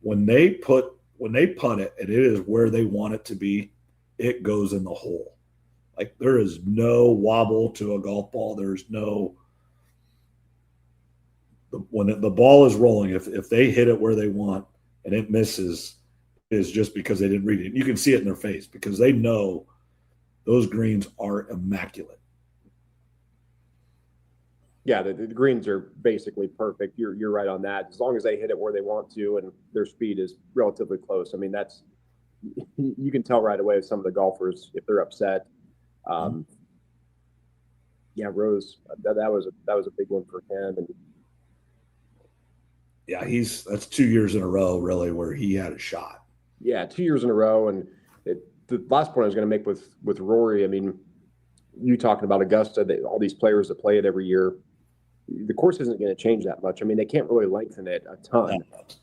[SPEAKER 1] when they putt it and it is where they want it to be, it goes in the hole. Like there is no wobble to a golf ball. There's no, when the ball is rolling, if they hit it where they want and it misses, is just because they didn't read it. You can see it in their face because they know those greens are immaculate.
[SPEAKER 2] Yeah, the greens are basically perfect. You're right on that. As long as they hit it where they want to and their speed is relatively close. I mean, you can tell right away with some of the golfers if they're upset. Yeah, Rose, that was a big one for him. And
[SPEAKER 1] yeah, that's 2 years in a row really where he had a shot.
[SPEAKER 2] Yeah, 2 years in a row. And the last point I was going to make with Rory, I mean, you talking about Augusta, all these players that play it every year. The course isn't going to change that much. I mean, they can't really lengthen it a ton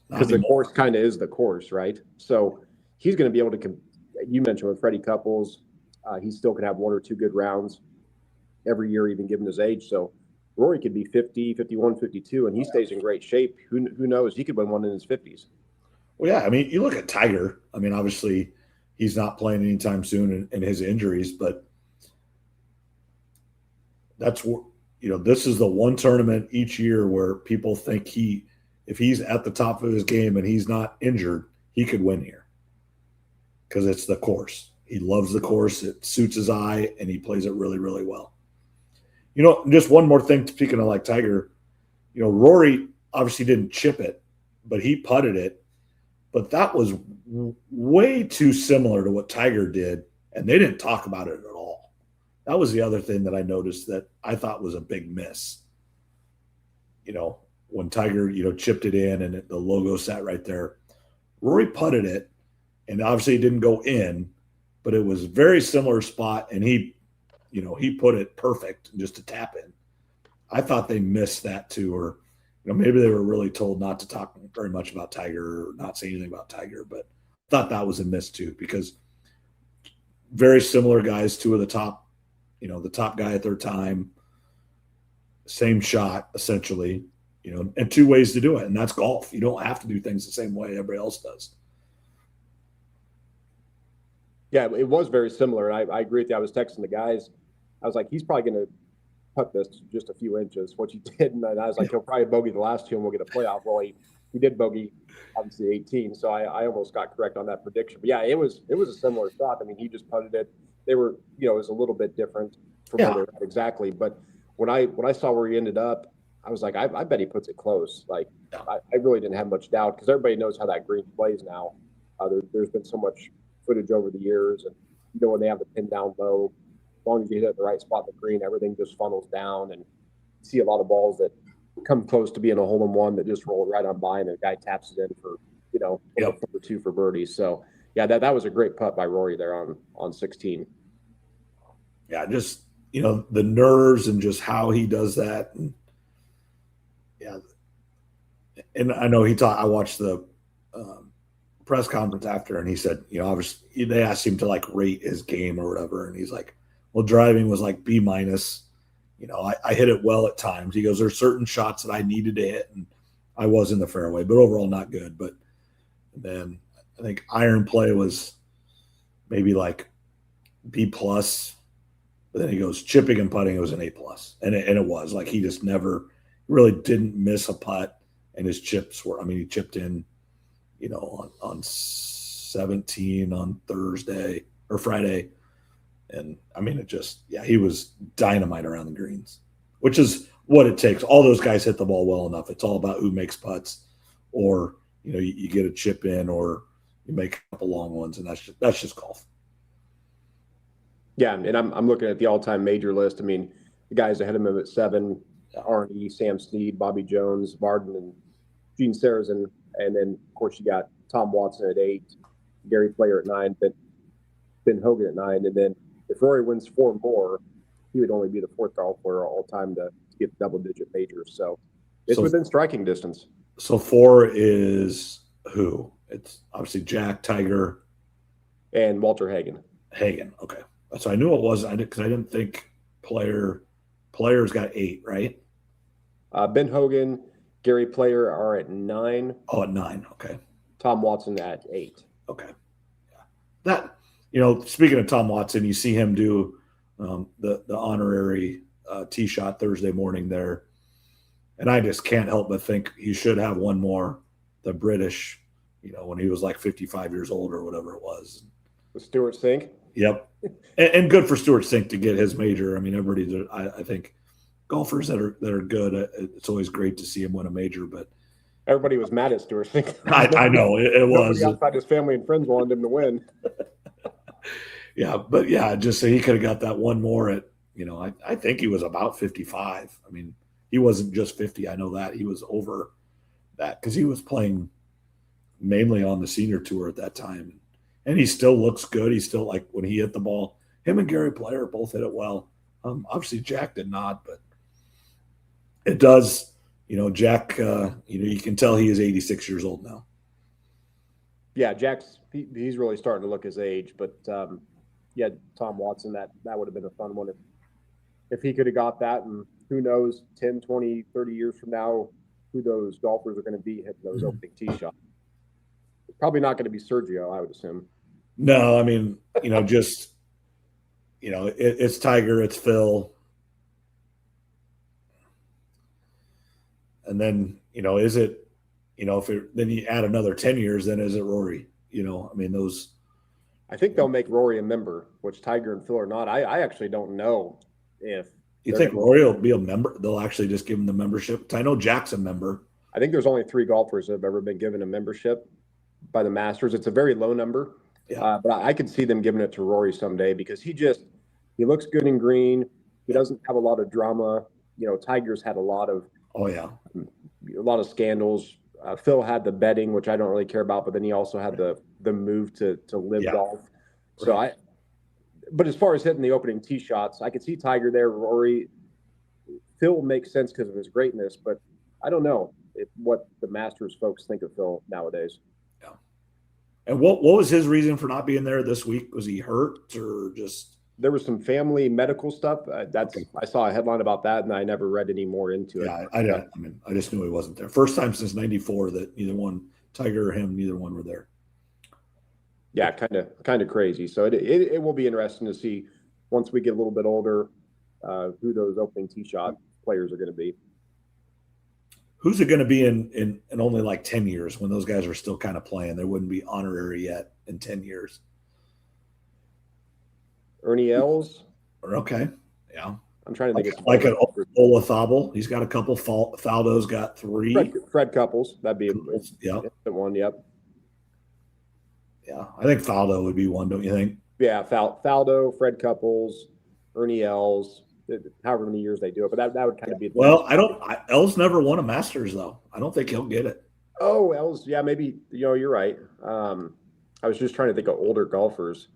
[SPEAKER 2] because the course kind of is the course, right? So he's going to be able to. You mentioned with Freddie Couples, he still could have one or two good rounds every year, even given his age. So Rory could be 50, 51, 52, and he stays in great shape. Who knows? He could win one in his 50s.
[SPEAKER 1] Well, yeah. I mean, you look at Tiger. I mean, obviously, he's not playing anytime soon in his injuries, but that's what. This is the one tournament each year where people think if he's at the top of his game and he's not injured, he could win here because it's the course. He loves the course. It suits his eye, and he plays it really, really well. Just one more thing, speaking of like Tiger, Rory obviously didn't chip it, but he putted it. But that was way too similar to what Tiger did, and they didn't talk about it at all. That was the other thing that I noticed that I thought was a big miss. When Tiger, chipped it in and the logo sat right there. Rory putted it, and obviously it didn't go in, but it was a very similar spot, and he put it perfect just to tap in. I thought they missed that too, or maybe they were really told not to talk very much about Tiger or not say anything about Tiger, but I thought that was a miss too because very similar guys, two of the top. The top guy at their time, same shot, essentially, and two ways to do it. And that's golf. You don't have to do things the same way everybody else does.
[SPEAKER 2] Yeah, it was very similar. And I agree with you. I was texting the guys. I was like, he's probably going to putt this just a few inches, what you did. And I was like, he'll probably bogey the last two and we'll get a playoff. Well, he did bogey, obviously 18. So I almost got correct on that prediction. But yeah, it was a similar shot. I mean, he just putted it. They were, it was a little bit different from where they're at exactly. But when I saw where he ended up, I was like, I bet he puts it close. Like, I really didn't have much doubt because everybody knows how that green plays now. There's been so much footage over the years. And, when they have the pin down low, as long as you hit it at the right spot in the green, everything just funnels down. And you see a lot of balls that come close to being a hole-in-one that just roll right on by and the guy taps it in for, number two for birdie. So, Yeah, that was a great putt by Rory there on 16.
[SPEAKER 1] Yeah, just the nerves and just how he does that. And yeah, and I know I watched the press conference after, and he said, obviously they asked him to like rate his game or whatever, and he's like, well, driving was like B minus. I hit it well at times. He goes, there's certain shots that I needed to hit, and I was in the fairway, but overall not good. But then I think iron play was maybe like B plus. But then he goes, chipping and putting, it was an A plus, and it was like he just never really didn't miss a putt, and his chips were. I mean, he chipped in, on 17 on Thursday or Friday, and I mean he was dynamite around the greens, which is what it takes. All those guys hit the ball well enough. It's all about who makes putts, or you get a chip in, or you make a couple long ones, and that's just golf.
[SPEAKER 2] Yeah, and I'm looking at the all-time major list. I mean, the guys ahead of him at 7, Arnie, Sam Snead, Bobby Jones, Varden, and Gene Sarazen. And then, of course, you got Tom Watson at 8, Gary Player at 9, Ben Hogan at 9. And then if Rory wins 4 more, he would only be the 4th golfer all time to get double-digit majors. So it's within striking distance.
[SPEAKER 1] So 4 is who? It's obviously Jack, Tiger.
[SPEAKER 2] And Walter Hagen.
[SPEAKER 1] Okay. So I knew it wasn't because I didn't think Player's got 8, right?
[SPEAKER 2] Ben Hogan, Gary Player are at 9.
[SPEAKER 1] Oh, at 9. Okay.
[SPEAKER 2] Tom Watson at 8.
[SPEAKER 1] Okay. Yeah. That speaking of Tom Watson, you see him do the honorary tee shot Thursday morning there, and I just can't help but think he should have one more. The British, when he was like 55 years old or whatever it was.
[SPEAKER 2] The Stewart Sink.
[SPEAKER 1] Yep. And good for Stewart Sink to get his major. I mean, I think golfers that are good, it's always great to see him win a major, but
[SPEAKER 2] everybody was mad at Stewart Sink.
[SPEAKER 1] I know it was.
[SPEAKER 2] Nobody outside his family and friends wanted him to win.
[SPEAKER 1] Yeah, but yeah, just so he could have got that one more at, I think he was about 55. I mean, he wasn't just 50. I know that he was over that because he was playing mainly on the senior tour at that time. And he still looks good. He's still like when he hit the ball, him and Gary Player both hit it well. Obviously Jack did not, but it does, Jack, you can tell he is 86 years old now.
[SPEAKER 2] Yeah, he's really starting to look his age, but yeah, Tom Watson, that would have been a fun one if he could have got that. And who knows, 10, 20, 30 years from now, who those golfers are going to be hitting those opening tee shots. It's probably not going to be Sergio, I would assume.
[SPEAKER 1] No, I mean, it's Tiger, it's Phil. And then, is it, then you add another 10 years, then is it Rory? I mean, those.
[SPEAKER 2] I think they'll make Rory a member, which Tiger and Phil are not. I actually don't know if.
[SPEAKER 1] You think Rory will be a member? They'll actually just give him the membership? I know Jack's a member.
[SPEAKER 2] I think there's only 3 golfers that have ever been given a membership by the Masters. It's a very low number.
[SPEAKER 1] Yeah.
[SPEAKER 2] But I could see them giving it to Rory someday because he looks good in green. He doesn't have a lot of drama. Tiger's had a lot of scandals. Phil had the betting, which I don't really care about, but then he also had the move to live golf. So but as far as hitting the opening tee shots, I could see Tiger there, Rory. Phil makes sense because of his greatness, but I don't know what the Masters folks think of Phil nowadays.
[SPEAKER 1] Yeah. And what was his reason for not being there this week? Was he hurt or just?
[SPEAKER 2] There was some family medical stuff. I saw a headline about that, and I never read any more into it.
[SPEAKER 1] Yeah, I just knew he wasn't there. First time since '94 that Tiger or him, neither one were there.
[SPEAKER 2] Yeah, kind of crazy. So it will be interesting to see once we get a little bit older who those opening tee shot players are going to be.
[SPEAKER 1] Who's it going to be in only like 10 years when those guys are still kind of playing? There wouldn't be honorary yet in 10 years.
[SPEAKER 2] Ernie Els.
[SPEAKER 1] Okay. Yeah.
[SPEAKER 2] I'm trying to think
[SPEAKER 1] like an Olazabal. He's got a couple. Faldo's got 3.
[SPEAKER 2] Fred Couples. That'd be
[SPEAKER 1] a
[SPEAKER 2] one. Yep.
[SPEAKER 1] Yeah. I think Faldo would be one, don't you think?
[SPEAKER 2] Yeah. Faldo, Fred Couples, Ernie Els. However many years they do it, but that would kind of be.
[SPEAKER 1] Well, Els never won a Masters though. I don't think he'll get it.
[SPEAKER 2] Oh, Els, yeah, maybe. You're right. I I was just trying to think of older golfers.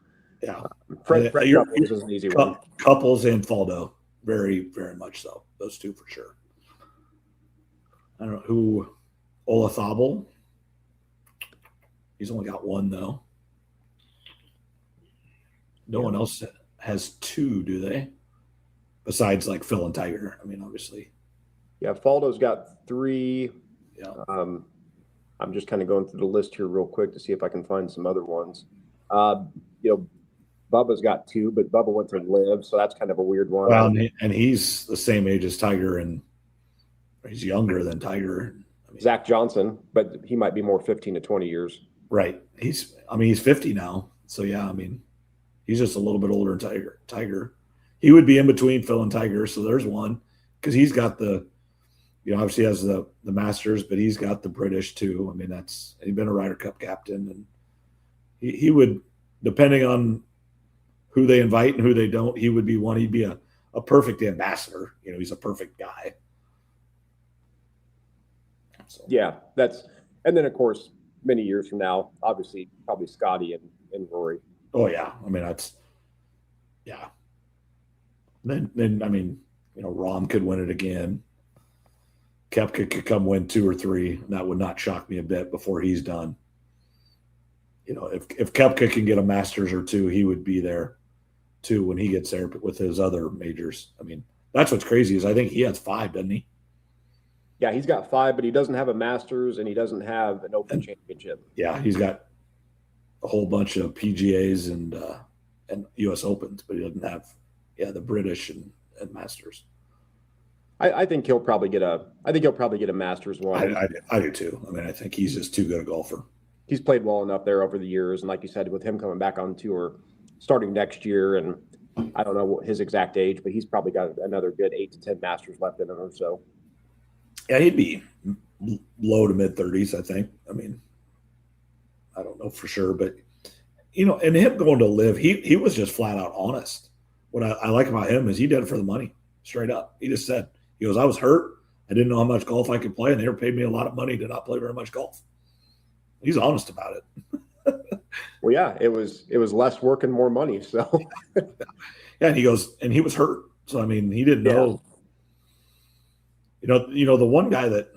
[SPEAKER 1] Yeah.
[SPEAKER 2] Fred Couples is an easy one.
[SPEAKER 1] Couples and Faldo, very, very much so. Those two for sure. I don't know who. Olazabal. He's only got one though. No one else has two, do they? Besides like Phil and Tiger. I mean, obviously.
[SPEAKER 2] Yeah, Faldo's got 3.
[SPEAKER 1] Yeah.
[SPEAKER 2] I'm just kind of going through the list here real quick to see if I can find some other ones. Bubba's got 2, but Bubba went to live, so that's kind of a weird one.
[SPEAKER 1] Well, and he's the same age as Tiger, and he's younger than Tiger.
[SPEAKER 2] I mean, Zach Johnson, but he might be more 15 to 20 years.
[SPEAKER 1] Right. He's 50 now. So yeah, I mean, he's just a little bit older than Tiger. He would be in between Phil and Tiger. So there's one, because he's got the, obviously has the Masters, but he's got the British too. I mean, he's been a Ryder Cup captain, and he would, depending on who they invite and who they don't, he would be one. He'd be a perfect ambassador. He's a perfect guy. So.
[SPEAKER 2] Yeah, and then of course, many years from now, obviously, probably Scotty and Rory.
[SPEAKER 1] Oh yeah, I mean yeah. Then I mean, Rahm could win it again. Koepka could come win 2 or 3. And that would not shock me a bit before he's done. If Koepka can get a Masters or 2, he would be there too when he gets there with his other majors. I mean, that's what's crazy is I think he has 5, doesn't he?
[SPEAKER 2] Yeah, he's got 5, but he doesn't have a Masters and he doesn't have an Open Championship.
[SPEAKER 1] Yeah, he's got a whole bunch of PGAs and U.S. Opens, but he doesn't have the British and Masters.
[SPEAKER 2] I think he'll probably get a Masters one.
[SPEAKER 1] I do too. I mean, I think he's just too good a golfer.
[SPEAKER 2] He's played well enough there over the years, and like you said, with him coming back on tour starting next year, and I don't know his exact age, but he's probably got another good 8 to 10 Masters left in him or so.
[SPEAKER 1] Yeah, he'd be low to mid 30s, I think. I mean, I don't know for sure, but and him going to live, he was just flat out honest. What I like about him is he did it for the money, straight up. He just said, he goes, I was hurt. I didn't know how much golf I could play, and they were paying me a lot of money to not play very much golf. He's honest about it.
[SPEAKER 2] Well, yeah, it was less work and more money. So
[SPEAKER 1] yeah, and he goes, and he was hurt. So I mean, he didn't know. The one guy that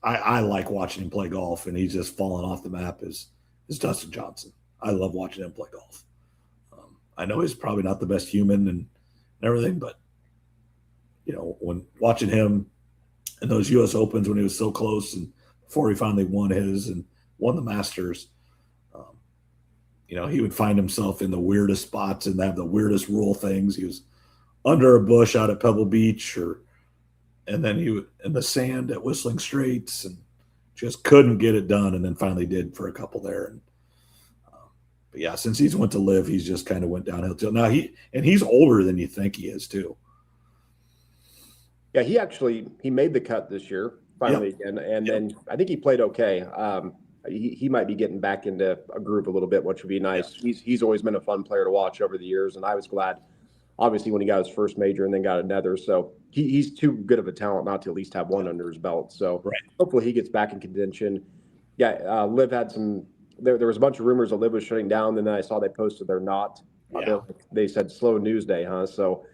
[SPEAKER 1] I like watching him play golf, and he's just fallen off the map is Dustin Johnson. I love watching him play golf. I know he's probably not the best human and everything, but when watching him in those U.S. Opens when he was so close and before he finally won the Masters, he would find himself in the weirdest spots and have the weirdest rule things. He was under a bush out at Pebble Beach, and then he would in the sand at Whistling Straits, and just couldn't get it done, and then finally did for a couple there. And but yeah, since he's went to live, he's just kind of went downhill too. Now he's older than you think he is too.
[SPEAKER 2] Yeah, he made the cut this year finally again, and then I think he played okay. He might be getting back into a groove a little bit, which would be nice. Yeah. He's always been a fun player to watch over the years, and I was glad, obviously, when he got his first major and then got another. So he's too good of a talent not to at least have one under his belt. So hopefully he gets back in contention. Yeah, Liv had some. There was a bunch of rumors that Liv was shutting down, and then I saw they posted they're not. Yeah. They said slow news day, huh? So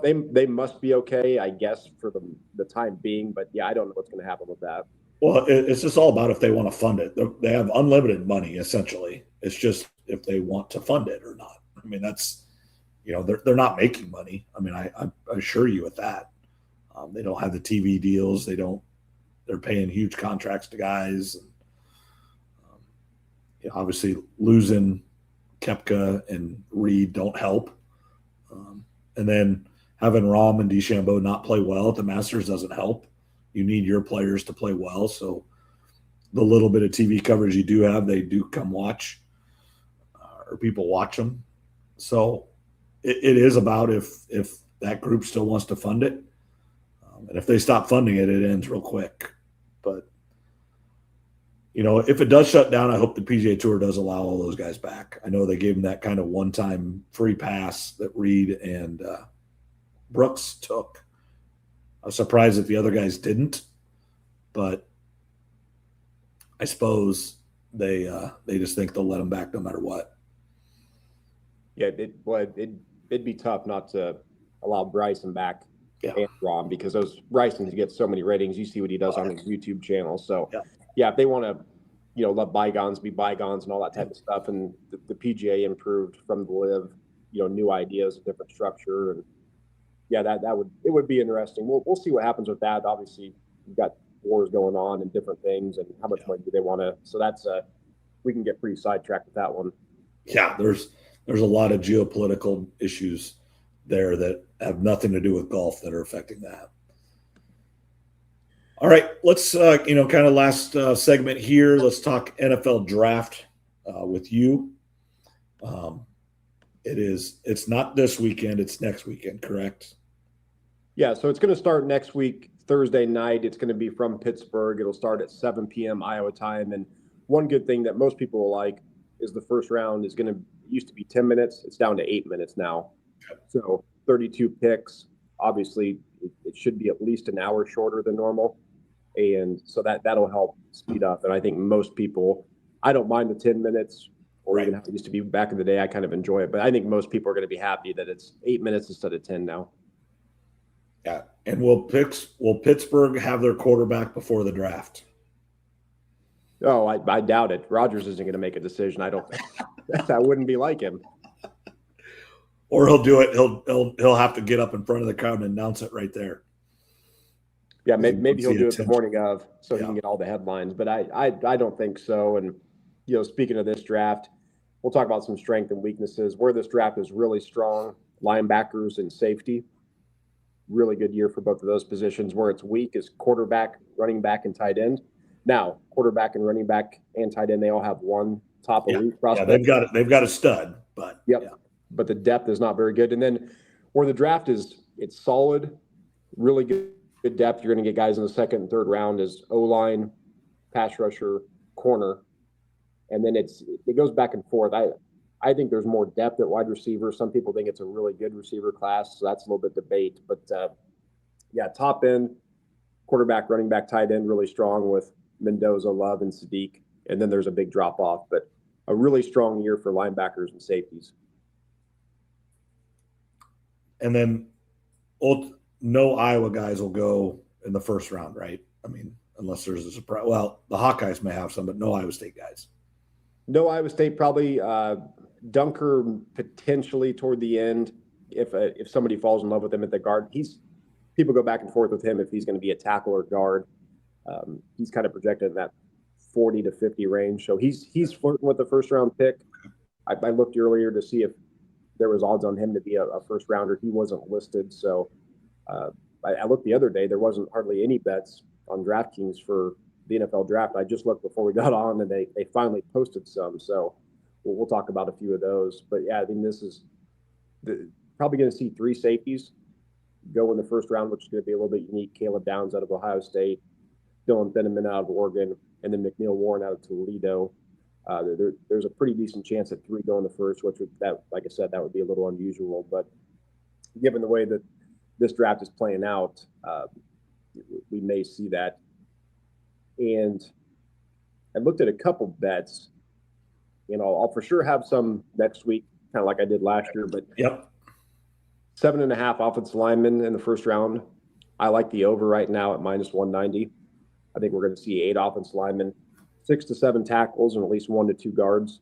[SPEAKER 2] they must be okay, I guess, for the time being. But yeah, I don't know what's going to happen with that.
[SPEAKER 1] Well, it's just all about if they want to fund it. They have unlimited money, essentially. It's just if they want to fund it or not. I mean, that's, they're not making money. I mean, I assure you with that. They don't have the TV deals. They're paying huge contracts to guys. And, obviously losing Koepka and Reed don't help. And then having Rahm and DeChambeau not play well at the Masters doesn't help. You need your players to play well. So the little bit of TV coverage you do have, they do come watch or people watch them. So it is about if that group still wants to fund it. And if they stop funding it, it ends real quick. But, if it does shut down, I hope the PGA Tour does allow all those guys back. I know they gave them that kind of one-time free pass that Reed and Brooks took. I was surprised that the other guys didn't, but I suppose they just think they'll let him back no matter what.
[SPEAKER 2] Yeah, it'd be tough not to allow Bryson back and Ron, because Bryson gets so many ratings. You see what he does on his YouTube channel. So yeah, if they want to, let bygones be bygones and all that type of stuff, and the PGA improved from the live, new ideas, a different structure, and yeah, it would be interesting. We'll see what happens with that. Obviously, you've got wars going on and different things, and how much money do they want to? So that's we can get pretty sidetracked with that one.
[SPEAKER 1] Yeah, there's a lot of geopolitical issues there that have nothing to do with golf that are affecting that. All right, let's kind of last segment here. Let's talk NFL draft with you. It's not this weekend, it's next weekend, correct?
[SPEAKER 2] Yeah, so it's going to start next week, Thursday night. It's going to be from Pittsburgh. It'll start at 7 p.m. Iowa time. And one good thing that most people will like is the first round is used to be 10 minutes. It's down to 8 minutes now. So 32 picks. Obviously, it should be at least an hour shorter than normal. And so that'll help speed up. And I think most people, I don't mind the 10 minutes or even how it used to be back in the day. I kind of enjoy it. But I think most people are going to be happy that it's 8 minutes instead of 10 now.
[SPEAKER 1] Yeah. And will Pittsburgh have their quarterback before the draft?
[SPEAKER 2] Oh, I doubt it. Rodgers isn't going to make a decision. I don't think that wouldn't be like him.
[SPEAKER 1] Or he'll do it. He'll have to get up in front of the crowd and announce it right there.
[SPEAKER 2] Yeah, maybe he'll do it the morning of, so he can get all the headlines. But I don't think so. And speaking of this draft, we'll talk about some strengths and weaknesses. Where this draft is really strong, linebackers and safety. Really good year for both of those positions. Where it's weak is quarterback, running back, and tight end. Now, quarterback and running back and tight end, they all have one top elite prospect.
[SPEAKER 1] Yeah, they've got a stud, but
[SPEAKER 2] but the depth is not very good. And then where the draft it's solid, really good depth. You're going to get guys in the second and third round is O-line, pass rusher, corner, and then it goes back and forth. I think there's more depth at wide receiver. Some people think it's a really good receiver class, so that's a little bit debate. But top end, quarterback, running back, tight end, really strong with Mendoza, Love, and Sadiq. And then there's a big drop off, but a really strong year for linebackers and safeties.
[SPEAKER 1] And then no Iowa guys will go in the first round, right? I mean, unless there's a surprise. Well, the Hawkeyes may have some, but no Iowa State guys.
[SPEAKER 2] No Iowa State, probably Dunker potentially toward the end if somebody falls in love with him at the guard. People go back and forth with him if he's going to be a tackle or guard. He's kind of projected in that 40 to 50 range. So he's flirting with the first round pick. I looked earlier to see if there was odds on him to be a first rounder. He wasn't listed. So I looked the other day. There wasn't hardly any bets on DraftKings for the NFL draft. I just looked before we got on, and they finally posted some. So we'll talk about a few of those. But yeah, I mean, this is probably going to see 3 safeties go in the first round, which is going to be a little bit unique. Caleb Downs out of Ohio State, Dylan Benjamin out of Oregon, and then McNeil Warren out of Toledo. There's a pretty decent chance that 3 go in the first, which like I said, that would be a little unusual. But given the way that this draft is playing out, we may see that. And I looked at a couple bets. I'll for sure have some next week, kind of like I did last year. But 7.5 offensive linemen in the first round. I like the over right now at -190. I think we're going to see 8 offensive linemen, 6 to 7 tackles, and at least 1 to 2 guards.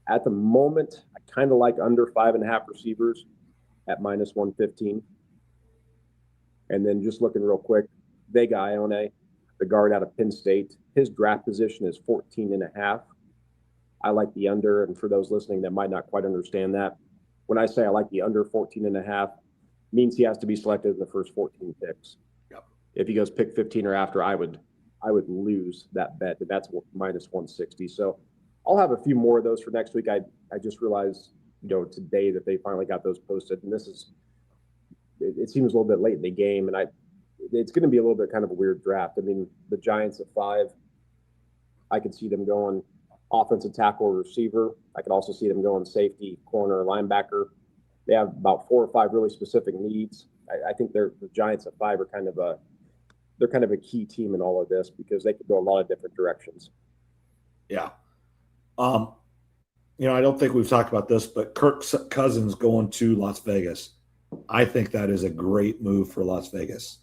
[SPEAKER 2] At the moment, I kind of like under 5.5 receivers at -115. And then just looking real quick, Vega Ione, the guard out of Penn State, his draft position is 14.5. I like the under, and for those listening that might not quite understand that, when I say I like the under 14.5, means he has to be selected in the first 14 picks. If he goes pick 15 or after, I would lose that bet, and that's -160. So I'll have a few more of those for next week. I just realized, today that they finally got those posted, and it seems a little bit late in the game, and it's going to be a little bit kind of a weird draft. I mean, the Giants at 5, I could see them going offensive tackle or receiver. I could also see them going safety, corner, linebacker. They have about 4 or 5 really specific needs. I think the Giants at 5 are kind of a key team in all of this because they could go a lot of different directions.
[SPEAKER 1] Yeah. Um, I don't think we've talked about this, but Kirk Cousins going to Las Vegas. I think that is a great move for Las Vegas.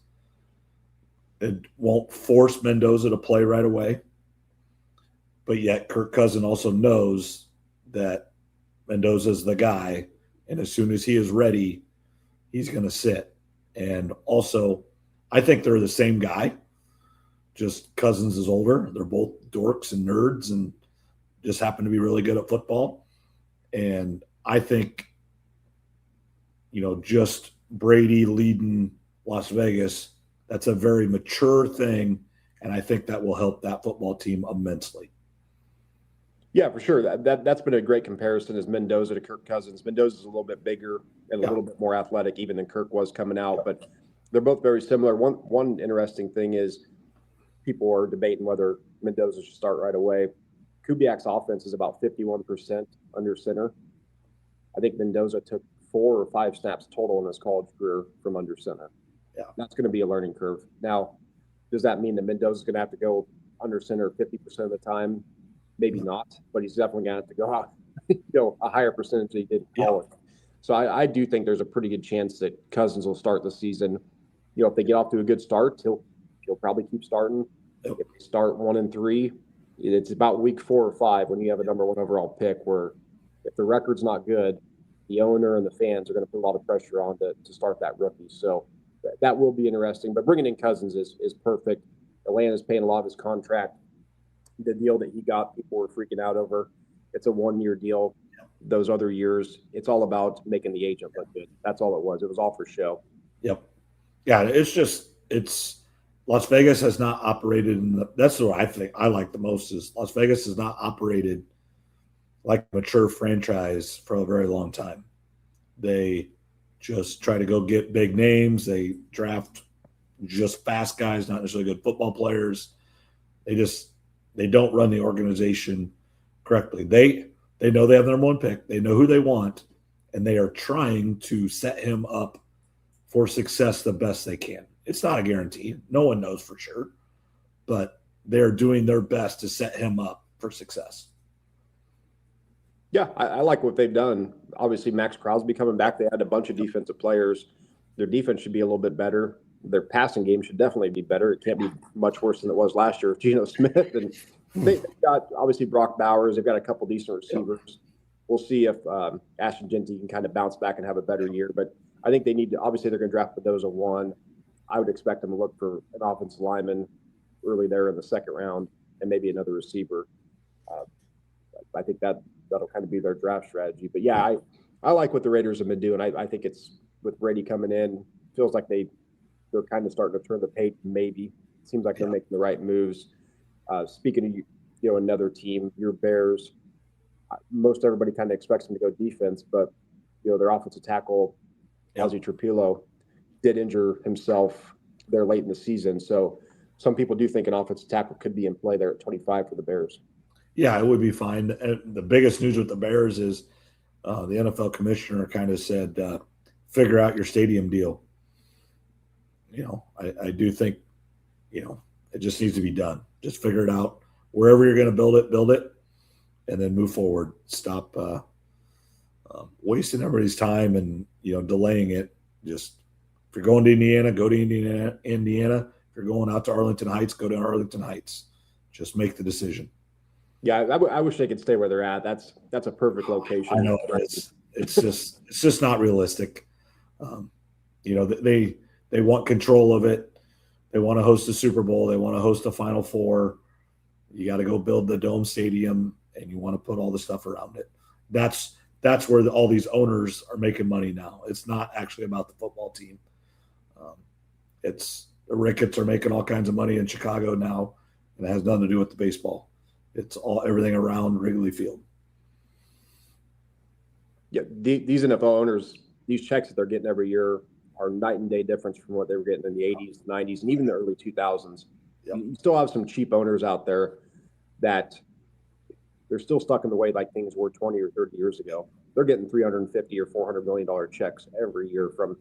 [SPEAKER 1] It won't force Mendoza to play right away, but yet Kirk Cousins also knows that Mendoza's the guy, and as soon as he is ready, he's going to sit. And also, I think they're the same guy. Just Cousins is older. They're both dorks and nerds and just happen to be really good at football. And I think, just Brady leading Las Vegas, that's a very mature thing. And I think that will help that football team immensely.
[SPEAKER 2] Yeah, for sure. That's been a great comparison is Mendoza to Kirk Cousins. Mendoza's a little bit bigger and a little bit more athletic even than Kirk was coming out, but they're both very similar. One interesting thing is people are debating whether Mendoza should start right away. Kubiak's offense is about 51% under center. I think Mendoza took 4 or 5 snaps total in his college career from under center.
[SPEAKER 1] Yeah.
[SPEAKER 2] That's going to be a learning curve. Now, does that mean that Mendoza's going to have to go under center 50% of the time? Maybe not, but he's definitely going to have to go out, a higher percentage than he did in college. Yeah. So I do think there's a pretty good chance that Cousins will start the season. If they get off to a good start, he'll probably keep starting. Yep. If they start 1-3, it's about week 4 or 5 when you have a number 1 overall pick where if the record's not good, the owner and the fans are going to put a lot of pressure on to start that rookie. So that will be interesting. But bringing in Cousins is perfect. Atlanta's paying a lot of his contract. The deal that he got, people were freaking out over. It's a 1-year deal. Those other years, it's all about making the agent look good. That's all it was. It was all for show.
[SPEAKER 1] Yep. Yeah, it's Las Vegas has not operated that's what I think I like the most is Las Vegas has not operated like a mature franchise for a very long time. They just try to go get big names. They draft just fast guys, not necessarily good football players. They don't run the organization correctly. They know they have their number 1 pick. They know who they want, and they are trying to set him up for success the best they can. It's not a guarantee. No one knows for sure, but they're doing their best to set him up for success.
[SPEAKER 2] Yeah, I like what they've done. Obviously, Max Crosby coming back. They had a bunch of defensive players. Their defense should be a little bit better. Their passing game should definitely be better. It can't be much worse than it was last year with Geno Smith. And they've got, obviously, Brock Bowers. They've got a couple decent receivers. Yep. We'll see if Ashton Genty can kind of bounce back and have a better year. But I think they need to – obviously, they're going to draft Mendoza 1. I would expect them to look for an offensive lineman early there in the 2nd round and maybe another receiver. I think that'll kind of be their draft strategy. But, yeah, I like what the Raiders have been doing. I think it's with Brady coming in, feels like they're kind of starting to turn the page maybe. It seems like they're making the right moves. Speaking of, another team, your Bears, most everybody kind of expects them to go defense, but, their offensive tackle, Ozzie Trapilo, did injure himself there late in the season. So some people do think an offensive tackle could be in play there at 25 for the Bears.
[SPEAKER 1] Yeah, it would be fine. And the biggest news with the Bears is the NFL commissioner kind of said, figure out your stadium deal. I do think, it just needs to be done. Just figure it out. Wherever you're going to build it, and then move forward. Stop wasting everybody's time and, delaying it. Just if you're going to Indiana, go to Indiana. If you're going out to Arlington Heights, go to Arlington Heights. Just make the decision. Yeah,
[SPEAKER 2] I wish they could stay where they're at. That's a perfect location.
[SPEAKER 1] I know it's just not realistic. They want control of it. They want to host a Super Bowl. They want to host a Final Four. You got to go build the Dome Stadium, and you want to put all the stuff around it. That's where all these owners are making money now. It's not actually about the football team. It's the Ricketts are making all kinds of money in Chicago now, and it has nothing to do with the baseball. It's everything around Wrigley Field.
[SPEAKER 2] Yeah, these NFL owners, these checks that they're getting every year are night and day difference from what they were getting in the 80s, 90s, and even the early 2000s. Yep. You still have some cheap owners out there that they're still stuck in the way like things were 20 or 30 years ago. They're getting $350 or $400 million checks every year from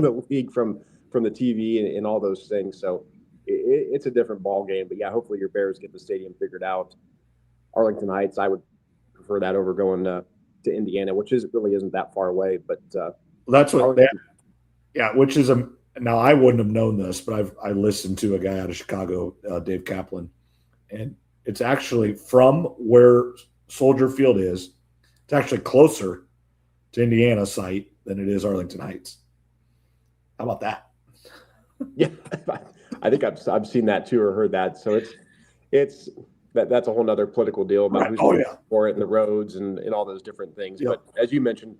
[SPEAKER 2] the league, from the TV and all those things. So it's a different ball game. But, yeah, hopefully your Bears get the stadium figured out. Arlington Heights. I would prefer that over going to Indiana, which really isn't that far away. But
[SPEAKER 1] that's what,
[SPEAKER 2] Arlington,
[SPEAKER 1] which is now I wouldn't have known this, but I listened to a guy out of Chicago, Dave Kaplan, and it's actually from where Soldier Field is. It's actually closer to Indiana site than it is Arlington Heights. How about that?
[SPEAKER 2] Yeah, I think I've seen that too or heard that. So that's a whole nother political deal about who's for it and the roads and all those different things. Yep. But as you mentioned,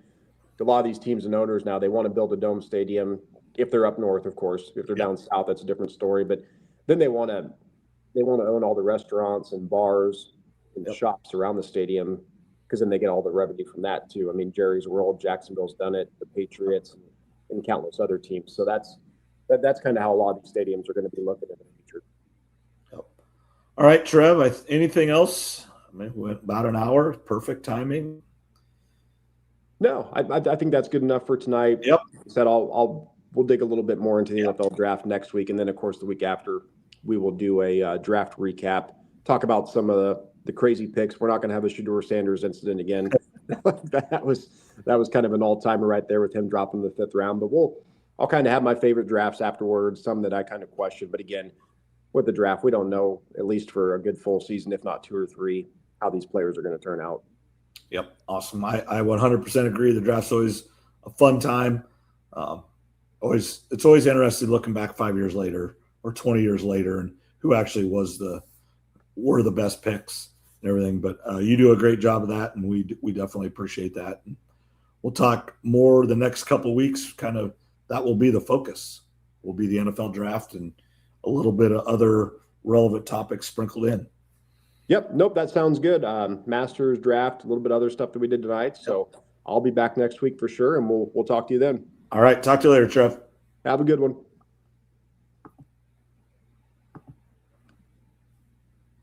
[SPEAKER 2] a lot of these teams and owners now, they want to build a dome stadium if they're up north, of course. If they're down south, that's a different story. But then they want to own all the restaurants and bars and shops around the stadium, because then they get all the revenue from that too. I mean, Jerry's World, Jacksonville's done it, the Patriots, and countless other teams. So that's kind of how a lot of these stadiums are going to be looking in the future.
[SPEAKER 1] Yep. All right, Trev, anything else? I mean, we went about an hour, perfect timing.
[SPEAKER 2] No, I think that's good enough for tonight.
[SPEAKER 1] Yep.
[SPEAKER 2] Like I said, we'll dig a little bit more into the NFL draft next week, and then of course the week after we will do a draft recap, talk about some of the crazy picks. We're not going to have a Shedeur Sanders incident again. that was kind of an all-timer right there with him dropping the 5th round. But I'll kind of have my favorite drafts afterwards, some that I kind of question. But again, with the draft, we don't know, at least for a good full season, if not 2 or 3, how these players are going to turn out.
[SPEAKER 1] Yep. Awesome. I 100% agree. The draft's always a fun time. It's always interesting looking back 5 years later or 20 years later and who actually were the best picks and everything. But you do a great job of that, and we definitely appreciate that. And we'll talk more the next couple of weeks. Kind of that will be the focus. Will be the NFL draft and a little bit of other relevant topics sprinkled in.
[SPEAKER 2] Yep. Nope. That sounds good. Masters draft, a little bit of other stuff that we did tonight. So I'll be back next week for sure, and we'll talk to you then.
[SPEAKER 1] All right. Talk to you later, Trev.
[SPEAKER 2] Have a good one.